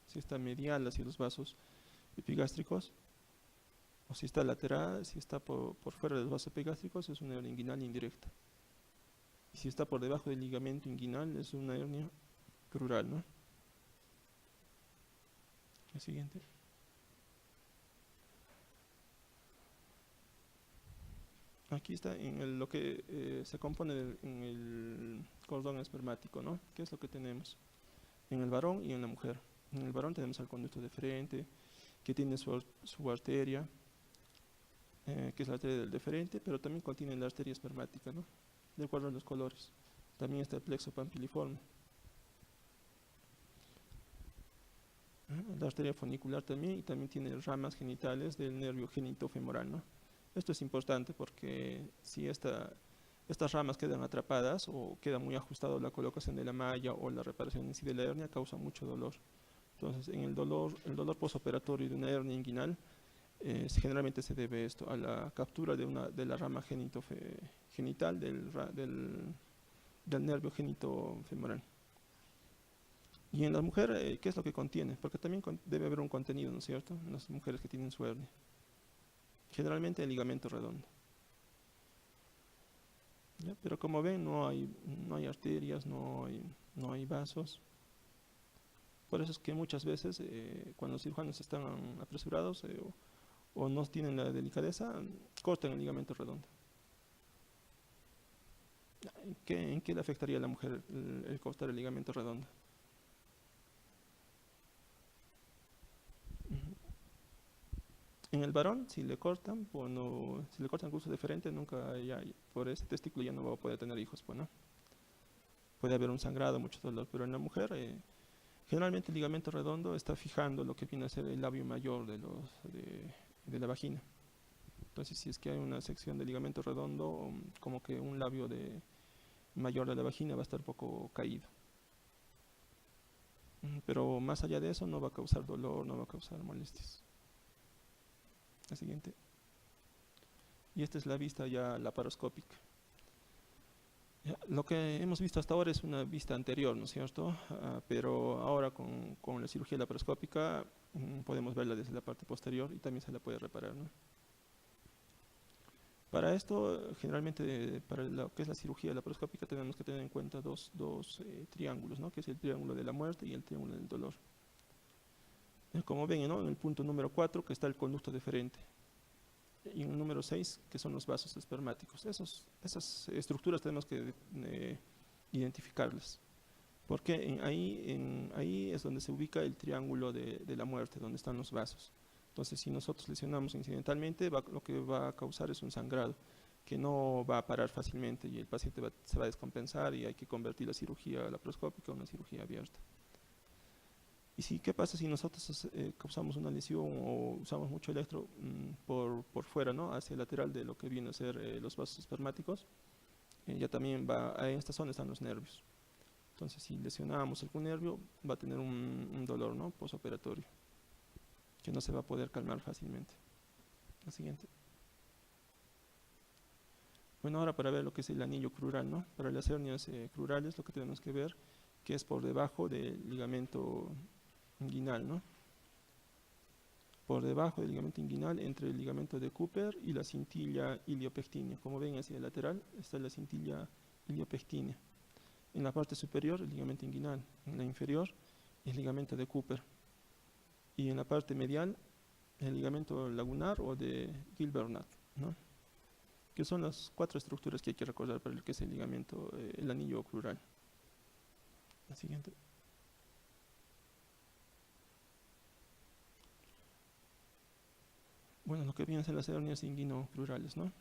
si está medial hacia los vasos epigástricos, o si está lateral, si está por fuera de los vasos epigástricos, es una hernia inguinal indirecta. Y si está por debajo del ligamento inguinal, es una hernia crural, ¿no? La siguiente. Aquí está lo que se compone en el cordón espermático, ¿no? ¿Qué es lo que tenemos en el varón y en la mujer? En el varón tenemos el conducto deferente, que tiene su arteria, que es la arteria del deferente, pero también contiene la arteria espermática, ¿no?, de acuerdo a los colores. También está el plexo pampiliforme. La arteria funicular también, y también tiene ramas genitales del nervio genitofemoral, ¿no? Esto es importante porque si estas ramas quedan atrapadas o queda muy ajustado la colocación de la malla o la reparación en sí de la hernia, causa mucho dolor. Entonces, en el dolor postoperatorio de una hernia inguinal, generalmente se debe esto a la captura de la rama genital del nervio genitofemoral. Y en la mujer, ¿qué es lo que contiene? Porque también debe haber un contenido, ¿no es cierto?, en las mujeres que tienen su hernia. Generalmente el ligamento redondo. ¿Ya? Pero como ven, no hay arterias, no hay vasos. Por eso es que muchas veces, cuando los cirujanos están apresurados o no tienen la delicadeza, cortan el ligamento redondo. ¿En qué le afectaría a la mujer el cortar el ligamento redondo? En el varón, si le cortan curso deferente, nunca por ese testículo ya no va a poder tener hijos, pues, ¿no? Puede haber un sangrado, mucho dolor, pero en la mujer, generalmente el ligamento redondo está fijando lo que viene a ser el labio mayor de la vagina. Entonces, si es que hay una sección de ligamento redondo, como que un labio mayor de la vagina va a estar un poco caído. Pero más allá de eso, no va a causar dolor, no va a causar molestias. La siguiente. Y esta es la vista ya laparoscópica. Lo que hemos visto hasta ahora es una vista anterior, ¿no es cierto? Pero ahora con la cirugía laparoscópica podemos verla desde la parte posterior y también se la puede reparar, ¿no? Para esto, generalmente, para lo que es la cirugía laparoscópica, tenemos que tener en cuenta dos triángulos, ¿no?, que es el triángulo de la muerte y el triángulo del dolor. Como ven, ¿no?, en el punto número 4, que está el conducto deferente, y en el número 6, que son los vasos espermáticos. Esas estructuras tenemos que identificarlas, porque ahí es donde se ubica el triángulo de la muerte, donde están los vasos. Entonces, si nosotros lesionamos incidentalmente, lo que va a causar es un sangrado que no va a parar fácilmente y el paciente se va a descompensar y hay que convertir la cirugía laparoscópica en una cirugía abierta. ¿Y qué pasa si nosotros causamos una lesión o usamos mucho electro por fuera, ¿no?, hacia el lateral de lo que viene a ser los vasos espermáticos? Ya también en esta zona están los nervios. Entonces, si lesionamos algún nervio, va a tener un dolor, ¿no?, postoperatorio, que no se va a poder calmar fácilmente. La siguiente. Bueno, ahora para ver lo que es el anillo crural, ¿no? Para las hernias crurales, lo que tenemos que ver, que es por debajo del ligamento inguinal, ¿no? Por debajo del ligamento inguinal, entre el ligamento de Cooper y la cintilla iliopectínea. Como ven, hacia el lateral está la cintilla iliopectínea. En la parte superior, el ligamento inguinal. En la inferior, el ligamento de Cooper. Y en la parte medial, el ligamento lagunar o de Gilbert, ¿no?, que son las 4 estructuras que hay que recordar para el que es el ligamento, el anillo crural. La siguiente. Bueno, lo que vienen a ser las hernias inguinocrurales, ¿no?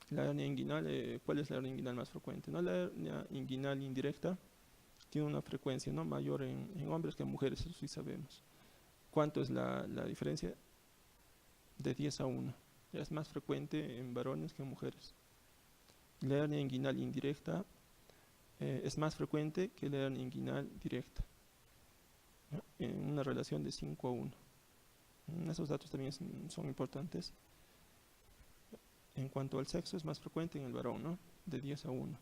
La hernia inguinal, ¿cuál es la hernia inguinal más frecuente? ¿No? La hernia inguinal indirecta tiene una frecuencia, ¿no?, mayor en hombres que en mujeres, eso sí sabemos. ¿Cuánto es la diferencia? De 10 a 1. Es más frecuente en varones que en mujeres. La hernia inguinal indirecta es más frecuente que la hernia inguinal directa, ¿no?, en una relación de 5 a 1. Esos datos también son importantes. En cuanto al sexo, es más frecuente en el varón, ¿no?, de 10 a 1.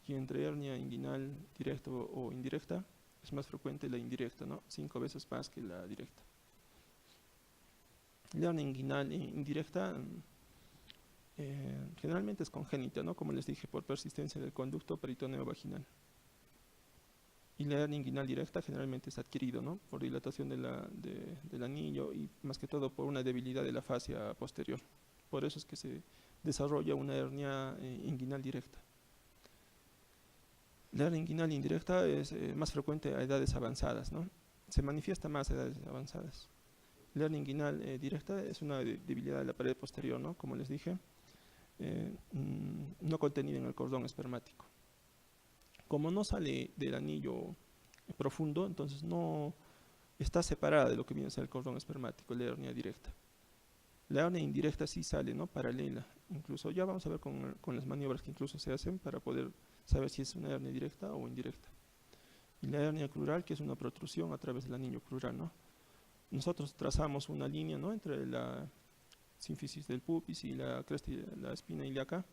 Y entre hernia inguinal directa o indirecta, es más frecuente la indirecta, ¿no? 5 veces más que la directa. La hernia inguinal indirecta generalmente es congénita, ¿no? Como les dije, por persistencia del conducto peritoneo vaginal. Y la hernia inguinal directa generalmente es adquirido, ¿no? Por dilatación del anillo y más que todo por una debilidad de la fascia posterior. Por eso es que se desarrolla una hernia inguinal directa. La hernia inguinal indirecta es más frecuente a edades avanzadas, ¿no? Se manifiesta más a edades avanzadas. La hernia inguinal directa es una debilidad de la pared posterior, ¿no? Como les dije, no contenida en el cordón espermático. Como no sale del anillo profundo, entonces no está separada de lo que viene a ser el cordón espermático, la hernia directa. La hernia indirecta sí sale, ¿no? Paralela. Incluso ya vamos a ver con las maniobras que incluso se hacen para poder saber si es una hernia directa o indirecta. Y la hernia crural, que es una protrusión a través del anillo crural, ¿no? Nosotros trazamos una línea, ¿no? Entre la sínfisis del pubis y la cresta, la espina ilíaca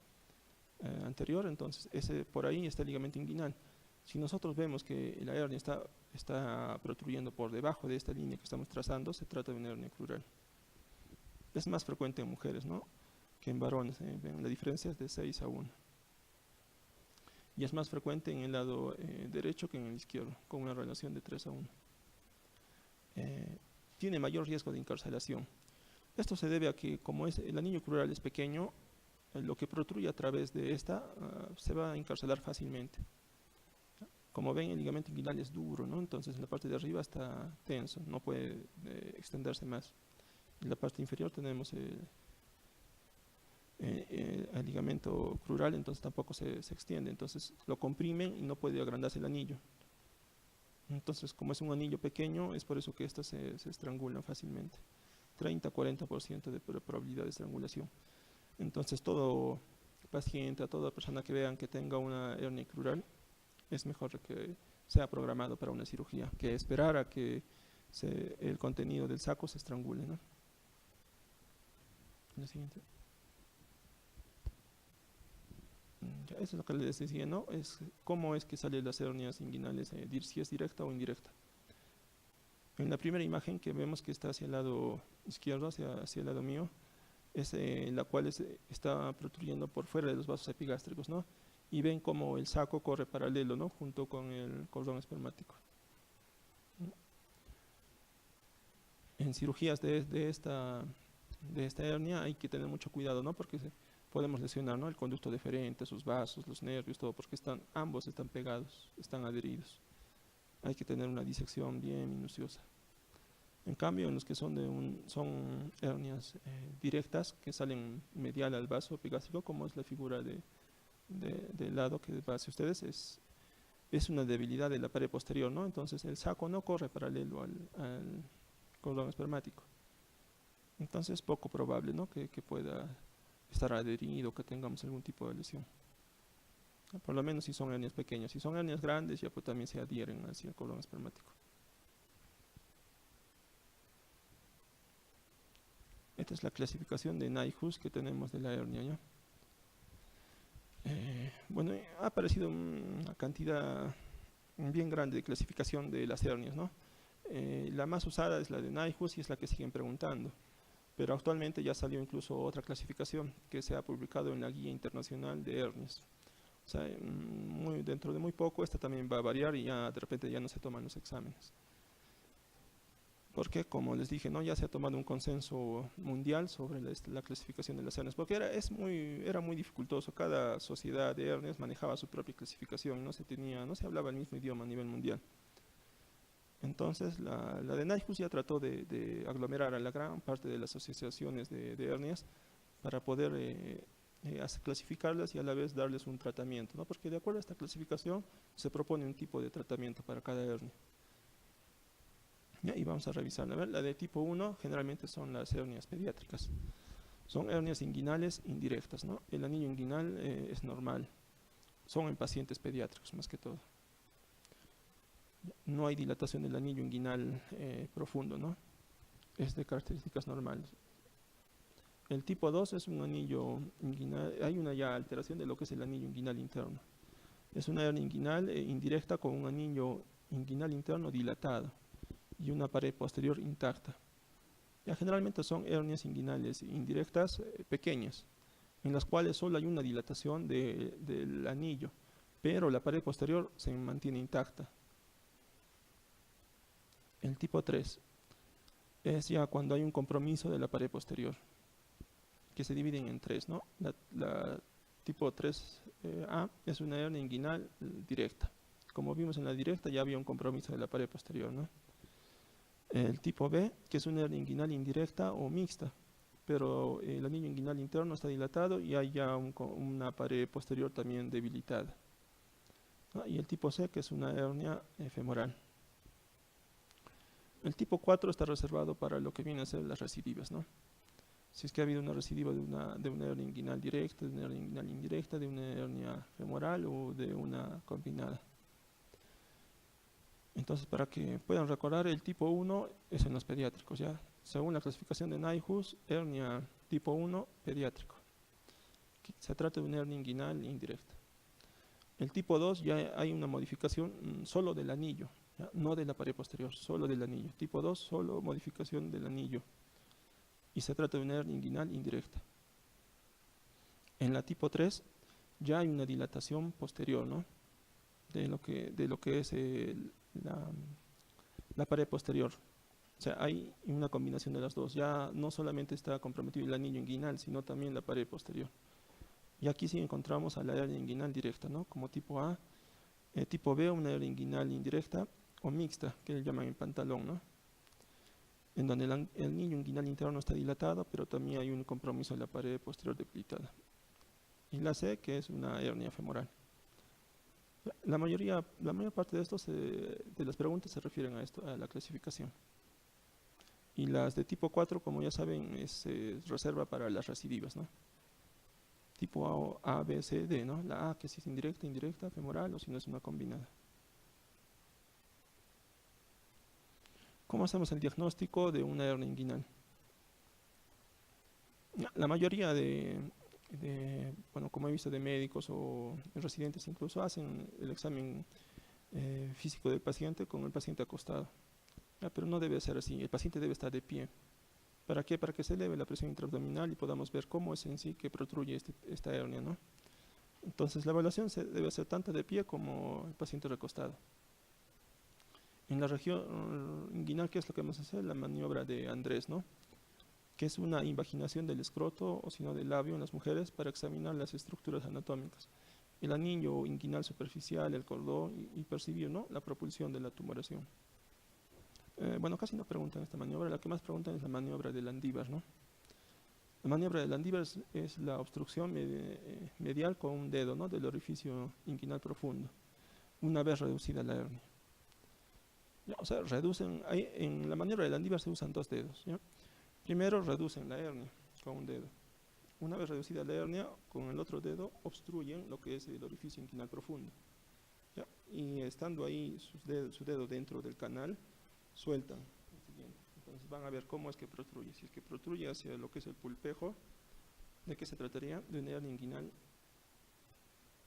anterior, entonces por ahí está el ligamento inguinal. Si nosotros vemos que la hernia está protruyendo por debajo de esta línea que estamos trazando, se trata de una hernia crural. Es más frecuente en mujeres, ¿no? Que en varones. La diferencia es de 6 a 1. Y es más frecuente en el lado derecho que en el izquierdo, con una relación de 3 a 1. Tiene mayor riesgo de encarcelación. Esto se debe a que, como el anillo crural es pequeño, lo que protruye a través de esta se va a encarcelar fácilmente. Como ven, el ligamento inguinal es duro, ¿no? Entonces en la parte de arriba está tenso, no puede extenderse más. En la parte inferior tenemos el ligamento crural, entonces tampoco se extiende, entonces lo comprimen y no puede agrandarse el anillo. Entonces, como es un anillo pequeño, es por eso que estas se estrangulan fácilmente. 30-40% de probabilidad de estrangulación. Entonces, todo paciente, a toda persona que vean que tenga una hernia crural, es mejor que sea programado para una cirugía, que esperar a que el contenido del saco se estrangule, ¿no? La siguiente. Eso es lo que les decía, ¿no? Es cómo es que salen las hernias inguinales, si es directa o indirecta. En la primera imagen que vemos que está hacia el lado izquierdo, hacia el lado mío, es la cual está protruyendo por fuera de los vasos epigástricos, ¿no? Y ven como el saco corre paralelo, ¿no? Junto con el cordón espermático. En cirugías de esta hernia hay que tener mucho cuidado, ¿no? Porque podemos lesionar, ¿no? El conducto deferente, sus vasos, los nervios, todo, porque ambos están pegados, están adheridos. Hay que tener una disección bien minuciosa. En cambio, en los que son hernias directas que salen medial al vaso epigástrico, como es la figura del lado que va hacia ustedes, es una debilidad de la pared posterior, ¿no? Entonces el saco no corre paralelo al cordón espermático. Entonces es poco probable, ¿no? que pueda estar adherido, que tengamos algún tipo de lesión. Por lo menos si son hernias pequeñas. Si son hernias grandes, ya pues también se adhieren hacia el cordón espermático. Esta es la clasificación de Nyhus que tenemos de la hernia, ¿ya? Bueno, ha aparecido una cantidad bien grande de clasificación de las hernias, ¿no? La más usada es la de Nyhus y es la que siguen preguntando. Pero actualmente ya salió incluso otra clasificación que se ha publicado en la Guía Internacional de Hernias. O sea, dentro de muy poco esta también va a variar y ya de repente ya no se toman los exámenes. Porque, como les dije, ¿no? Ya se ha tomado un consenso mundial sobre la clasificación de las hernias, porque era muy dificultoso. Cada sociedad de hernias manejaba su propia clasificación, no se hablaba el mismo idioma a nivel mundial. Entonces, la de Nyhus ya trató de aglomerar a la gran parte de las asociaciones de hernias para poder clasificarlas y a la vez darles un tratamiento, ¿no? Porque de acuerdo a esta clasificación se propone un tipo de tratamiento para cada hernia. Y vamos a revisarla. A ver, la de tipo 1 generalmente son las hernias pediátricas. Son hernias inguinales indirectas, ¿no? El anillo inguinal es normal. Son en pacientes pediátricos más que todo. No hay dilatación del anillo inguinal profundo, ¿no? Es de características normales. El tipo 2 es un anillo inguinal, hay una ya alteración de lo que es el anillo inguinal interno. Es una hernia inguinal indirecta con un anillo inguinal interno dilatado y una pared posterior intacta. Ya generalmente son hernias inguinales indirectas pequeñas, en las cuales solo hay una dilatación del anillo, pero la pared posterior se mantiene intacta. El tipo 3 es ya cuando hay un compromiso de la pared posterior, que se dividen en tres, ¿no? La tipo 3A es una hernia inguinal directa. Como vimos en la directa, ya había un compromiso de la pared posterior, ¿no? El tipo B, que es una hernia inguinal indirecta o mixta, pero el anillo inguinal interno está dilatado y hay ya una pared posterior también debilitada, ¿no? Y el tipo C, que es una hernia femoral. El tipo 4 está reservado para lo que viene a ser las recidivas, ¿no? Si es que ha habido una recidiva de una hernia inguinal directa, de una hernia inguinal indirecta, de una hernia femoral o de una combinada. Entonces, para que puedan recordar, el tipo 1 es en los pediátricos, ¿ya? Según la clasificación de Nyhus, hernia tipo 1 pediátrico. Se trata de una hernia inguinal indirecta. El tipo 2 ya hay una modificación solo del anillo, ¿ya? No de la pared posterior, solo del anillo. Tipo 2, solo modificación del anillo. Y se trata de una hernia inguinal indirecta. En la tipo 3 ya hay una dilatación posterior, ¿no? De lo que es la pared posterior. O sea, hay una combinación de las dos. Ya no solamente está comprometido el anillo inguinal, sino también la pared posterior. Y aquí sí encontramos a la hernia inguinal directa, ¿no? Como tipo A. Tipo B, una hernia inguinal indirecta o mixta, que le llaman en pantalón, ¿no? En donde el anillo inguinal interno está dilatado, pero también hay un compromiso de la pared posterior debilitada. Y la C, que es una hernia femoral. La mayor parte de las preguntas se refieren a esto, a la clasificación. Y las de tipo 4, como ya saben, es reserva para las recidivas, ¿no? Tipo A, B, C, D, ¿no? La A, que si es indirecta, femoral, o si no es una combinada. ¿Cómo hacemos el diagnóstico de una hernia inguinal? La mayoría bueno, como he visto de médicos o residentes incluso, hacen el examen físico del paciente con el paciente acostado. Pero no debe ser así, el paciente debe estar de pie. ¿Para qué? Para que se eleve la presión intraabdominal y podamos ver cómo es en sí que protruye esta hernia, ¿no? Entonces la evaluación debe ser tanto de pie como el paciente recostado. En la región inguinal, ¿qué es lo que vamos a hacer? La maniobra de Andrés, ¿no? Que es una invaginación del escroto o sino del labio en las mujeres para examinar las estructuras anatómicas, el anillo inguinal superficial, el cordón y percibir, ¿no?, la propulsión de la tumoración. Bueno, casi no preguntan esta maniobra, la que más preguntan es la maniobra de Landívar, ¿no? La maniobra de Landívar es la obstrucción medial con un dedo, ¿no?, del orificio inguinal profundo, una vez reducida la hernia. ¿Ya? O sea, en la maniobra de Landívar se usan dos dedos, ¿ya? Primero reducen la hernia con un dedo. Una vez reducida la hernia, con el otro dedo obstruyen lo que es el orificio inguinal profundo, ¿ya? Y estando ahí su dedo dentro del canal, sueltan el siguiente. Entonces van a ver cómo es que protruye. Si es que protruye hacia lo que es el pulpejo, ¿de qué se trataría? De una hernia inguinal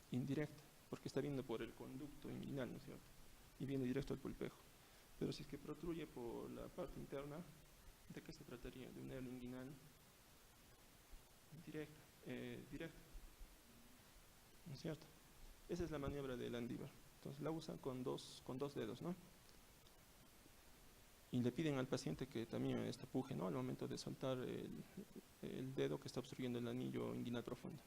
indirecta, porque está viendo por el conducto inguinal, ¿no es cierto? Y viene directo al pulpejo. Pero si es que protruye por la parte interna, ¿de qué se trataría? De una hernia inguinal directa, ¿no es cierto? Esa es la maniobra de Landívar. Entonces la usan con dos dedos, ¿no? Y le piden al paciente que también puje, ¿no?, al momento de soltar el dedo que está obstruyendo el anillo inguinal profundo.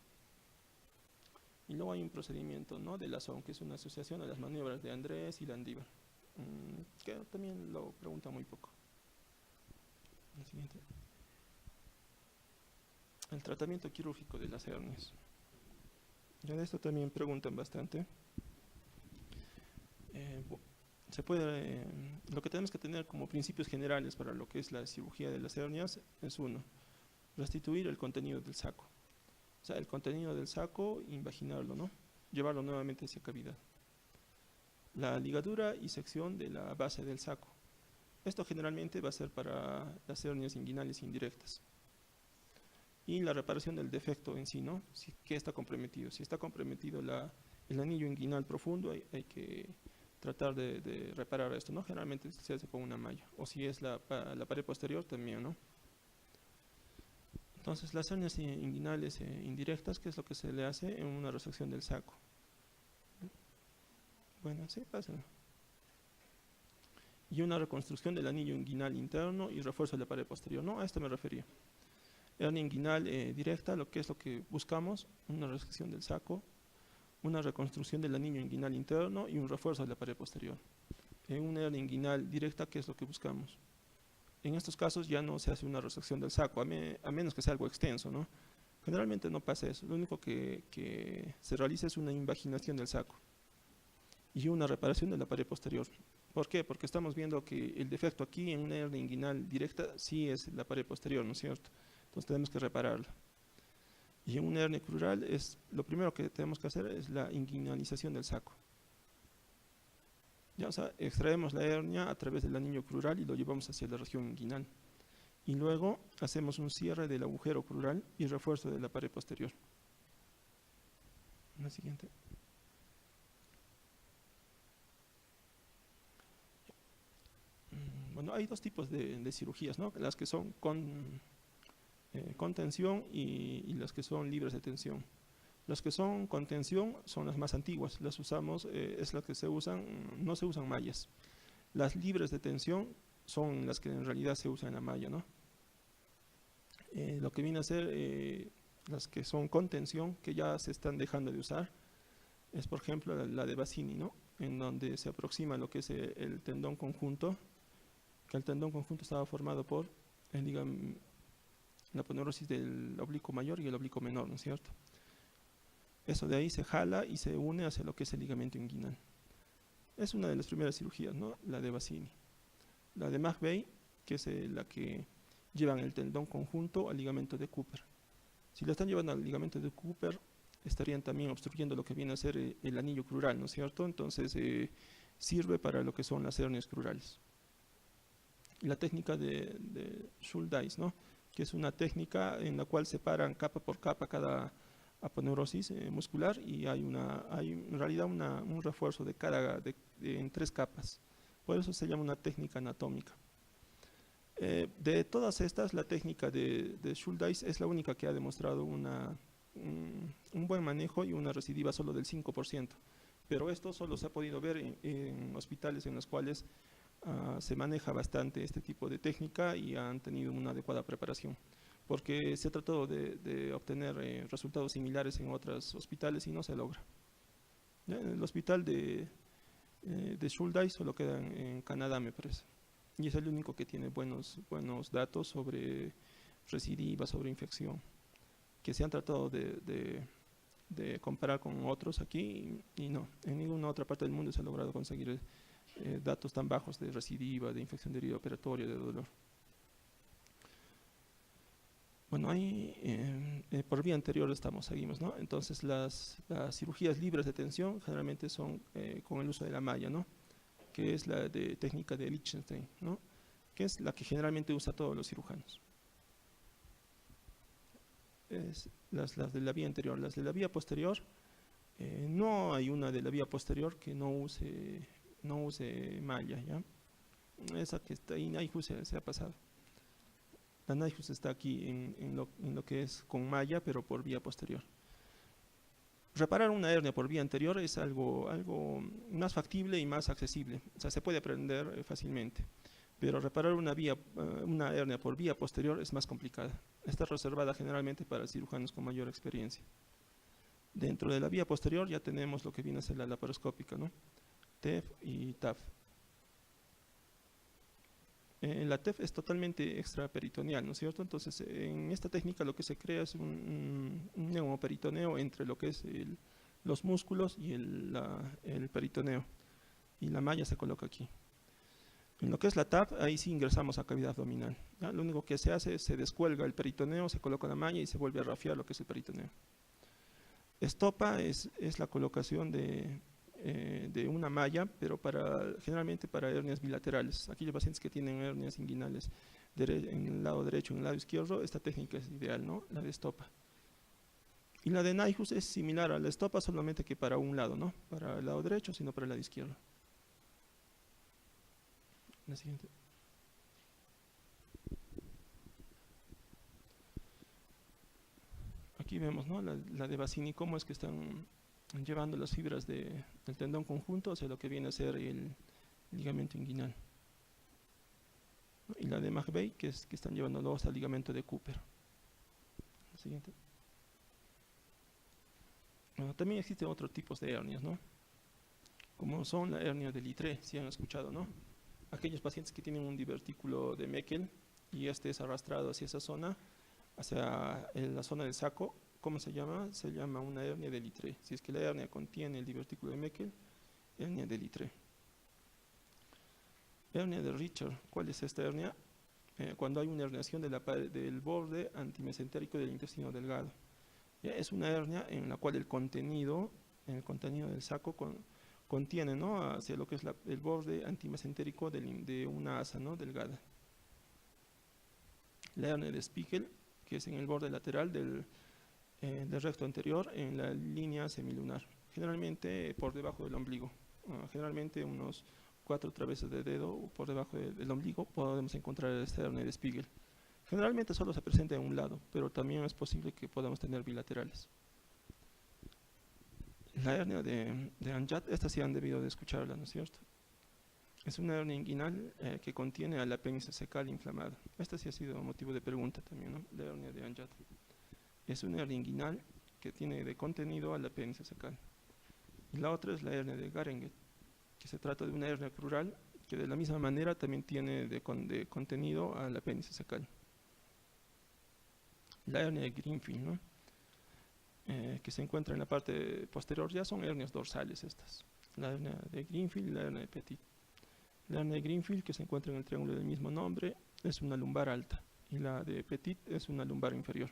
Y luego hay un procedimiento, ¿no?, de Lazón, que es una asociación a las maniobras de Andrés y Landívar, que también lo preguntan muy poco. El siguiente. El tratamiento quirúrgico de las hernias. Ya de esto también preguntan bastante. Lo que tenemos que tener como principios generales para lo que es la cirugía de las hernias es uno, restituir el contenido del saco. O sea, el contenido del saco, invaginarlo, ¿no? Llevarlo nuevamente hacia cavidad. La ligadura y sección de la base del saco. Esto generalmente va a ser para las hernias inguinales indirectas. Y la reparación del defecto en sí, ¿no? ¿Qué está comprometido? Si está comprometido el anillo inguinal profundo, hay que tratar de reparar esto, ¿no? Generalmente se hace con una malla, o si es la pared posterior también, ¿no? Entonces las hernias inguinales indirectas, ¿qué es lo que se le hace en una resección del saco? Bueno, sí, pasa. Y una reconstrucción del anillo inguinal interno y refuerzo de la pared posterior, ¿no? A esto me refería. Hernia inguinal directa, lo que es lo que buscamos, una resección del saco, una reconstrucción del anillo inguinal interno y un refuerzo de la pared posterior. En una hernia inguinal directa, ¿qué es lo que buscamos? En estos casos ya no se hace una resección del saco, a menos que sea algo extenso, ¿no? Generalmente no pasa eso, lo único que se realiza es una invaginación del saco y una reparación de la pared posterior. ¿Por qué? Porque estamos viendo que el defecto aquí en una hernia inguinal directa sí es la pared posterior, ¿no es cierto? Entonces tenemos que repararla. Y en una hernia crural lo primero que tenemos que hacer es la inguinalización del saco. Ya, o sea, extraemos la hernia a través del anillo crural y lo llevamos hacia la región inguinal. Y luego hacemos un cierre del agujero crural y refuerzo de la pared posterior. La siguiente. Bueno, hay dos tipos de cirugías, ¿no? Las que son con tensión y las que son libres de tensión. Las que son con tensión son las más antiguas, las usamos, es las que se usan, no se usan mallas. Las libres de tensión son las que en realidad se usan en la malla, ¿no? Lo que viene a ser las que son con tensión, que ya se están dejando de usar, es por ejemplo la de Bassini, ¿no? En donde se aproxima lo que es el tendón conjunto, que el tendón conjunto estaba formado por la aponeurosis del oblicuo mayor y el oblicuo menor, ¿no es cierto? Eso de ahí se jala y se une hacia lo que es el ligamento inguinal. Es una de las primeras cirugías, ¿no? La de Bassini. La de McVeigh, que es la que llevan el tendón conjunto al ligamento de Cooper. Si la están llevando al ligamento de Cooper, estarían también obstruyendo lo que viene a ser el anillo crural, ¿no es cierto? Entonces sirve para lo que son las hernias crurales. Y la técnica de Schuldeis, ¿no? Que es una técnica en la cual separan capa por capa cada aponeurosis muscular y hay en realidad un refuerzo en 3 capas. Por eso se llama una técnica anatómica. De todas estas, la técnica de Schuldeis es la única que ha demostrado un buen manejo y una recidiva solo del 5%. Pero esto solo se ha podido ver en hospitales en los cuales se maneja bastante este tipo de técnica y han tenido una adecuada preparación, porque se ha tratado de obtener resultados similares en otros hospitales y no se logra. ¿Ya? En el hospital de Schuldeis solo queda en Canadá, me parece, y es el único que tiene buenos datos sobre recidiva, sobre infección, que se han tratado de comparar con otros aquí y no, en ninguna otra parte del mundo se ha logrado conseguir datos tan bajos de recidiva, de infección de herida operatoria, de dolor. Bueno, ahí por vía anterior seguimos, ¿no? Entonces las cirugías libres de tensión generalmente son con el uso de la malla, ¿no? Que es la de técnica de Lichtenstein, ¿no? Que es la que generalmente usa todos los cirujanos. Las de la vía anterior. Las de la vía posterior, no hay una de la vía posterior que no use malla, ¿ya? Esa que está ahí, Naijus se ha pasado. La Naijus está aquí en lo que es con malla, pero por vía posterior. Reparar una hernia por vía anterior es algo más factible y más accesible, o sea, se puede aprender fácilmente. Pero reparar una hernia por vía posterior es más complicada. Está reservada generalmente para cirujanos con mayor experiencia. Dentro de la vía posterior ya tenemos lo que viene a ser la laparoscópica, ¿no? TEF y TAF. La TEF es totalmente extraperitoneal, ¿no es cierto? Entonces, en esta técnica lo que se crea es un neumoperitoneo entre lo que es los músculos y el peritoneo. Y la malla se coloca aquí. En lo que es la TAF, ahí sí ingresamos a cavidad abdominal, ¿ya? Lo único que se hace es se descuelga el peritoneo, se coloca la malla y se vuelve a rafiar lo que es el peritoneo. Estopa es la colocación de una malla, pero generalmente para hernias bilaterales. Aquellos pacientes que tienen hernias inguinales en el lado derecho y en el lado izquierdo, esta técnica es ideal, ¿no? La de estopa. Y la de Nyhus es similar a la estopa, solamente que para un lado, ¿no? Para el lado derecho, sino para el lado izquierdo. La siguiente. Aquí vemos, ¿no? La de Bassini, cómo es que están llevando las fibras del tendón conjunto hacia lo que viene a ser el ligamento inguinal. Y la de McVeigh, que están llevándolo hasta el ligamento de Cooper. La siguiente. Bueno, también existen otros tipos de hernias, ¿no? Como son la hernia de Littré, si han escuchado, ¿no? Aquellos pacientes que tienen un divertículo de Meckel y este es arrastrado hacia esa zona, hacia la zona del saco, ¿cómo se llama? Se llama una hernia de Littré. Si es que la hernia contiene el divertículo de Meckel, hernia de Littré. Hernia de Richter, ¿cuál es esta hernia? Cuando hay una herniación del borde antimesentérico del intestino delgado. ¿Ya? Es una hernia en la cual el contenido del saco contiene, ¿no?, hacia lo que es el borde antimesentérico de una asa, ¿no?, delgada. La hernia de Spiegel, que es en el borde lateral del recto anterior, en la línea semilunar, generalmente por debajo del ombligo. Generalmente unos 4 traveses de dedo por debajo del ombligo podemos encontrar esta hernia de Spiegel. Generalmente solo se presenta en un lado, pero también es posible que podamos tener bilaterales. La hernia de Anjad, esta sí han debido de escucharla, ¿no es cierto? Es una hernia inguinal que contiene al apéndice cecal inflamado. Esta sí ha sido motivo de pregunta también, ¿no? La hernia de Anjad. Es una hernia inguinal que tiene de contenido al apéndice cecal. Y la otra es la hernia de Garenget, que se trata de una hernia crural que de la misma manera también tiene de contenido al apéndice cecal. La hernia de Greenfield, ¿no?, que se encuentra en la parte posterior, ya son hernias dorsales estas. La hernia de Greenfield y la hernia de Petit. La hernia de Greenfield, que se encuentra en el triángulo del mismo nombre, es una lumbar alta, y la de Petit es una lumbar inferior.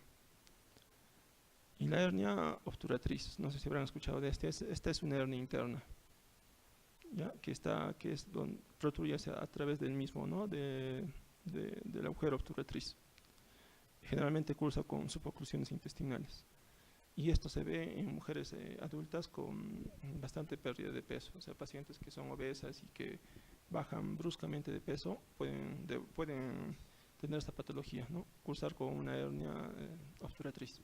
Y la hernia obturatriz, no sé si habrán escuchado de esta es una hernia interna, ¿ya? que es donde protruye a través del mismo, ¿no?, del agujero obturatriz. Generalmente cursa con suboclusiones intestinales. Y esto se ve en mujeres adultas con bastante pérdida de peso, o sea, pacientes que son obesas y que bajan bruscamente de peso pueden tener esta patología, ¿no?, cursar con una hernia obturatriz.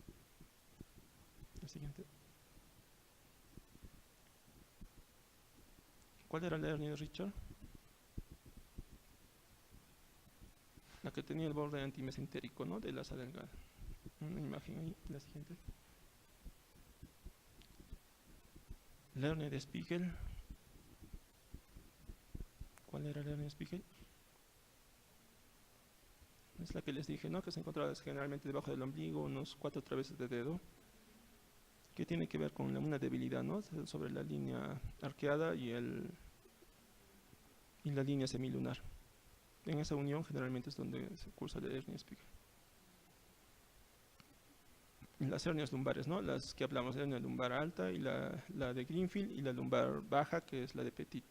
La siguiente. ¿Cuál era la hernia de Richter? La que tenía el borde antimesentérico, ¿no?, de la asa delgada. Una imagen ahí, la siguiente. La hernia de Spiegel. ¿Cuál era la hernia de Spiegel? Es la que les dije, ¿no?, que se encontraba generalmente debajo del ombligo, unos 4 traveses de dedo, que tiene que ver con una debilidad, ¿no?, sobre la línea arqueada y la línea semilunar. En esa unión generalmente es donde se cursa la hernia de Spiegel. Las hernias lumbares, ¿no?, las que hablamos, la hernia lumbar alta y la de Greenfield, y la lumbar baja, que es la de Petit.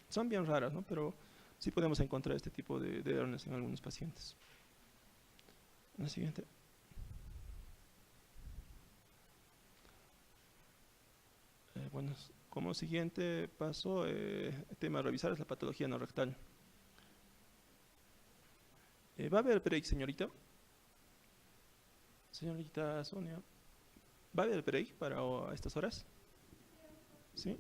Son bien raras, ¿no?, pero sí podemos encontrar este tipo de hernias en algunos pacientes. La siguiente. Bueno, como siguiente paso, el tema a revisar es la patología no rectal. ¿Va a haber break, señorita? Señorita Sonia, ¿va a haber break para estas horas? ¿Sí?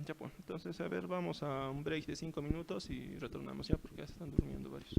Ya pues, entonces a ver, vamos a un break de 5 minutos y retornamos ya porque ya se están durmiendo varios.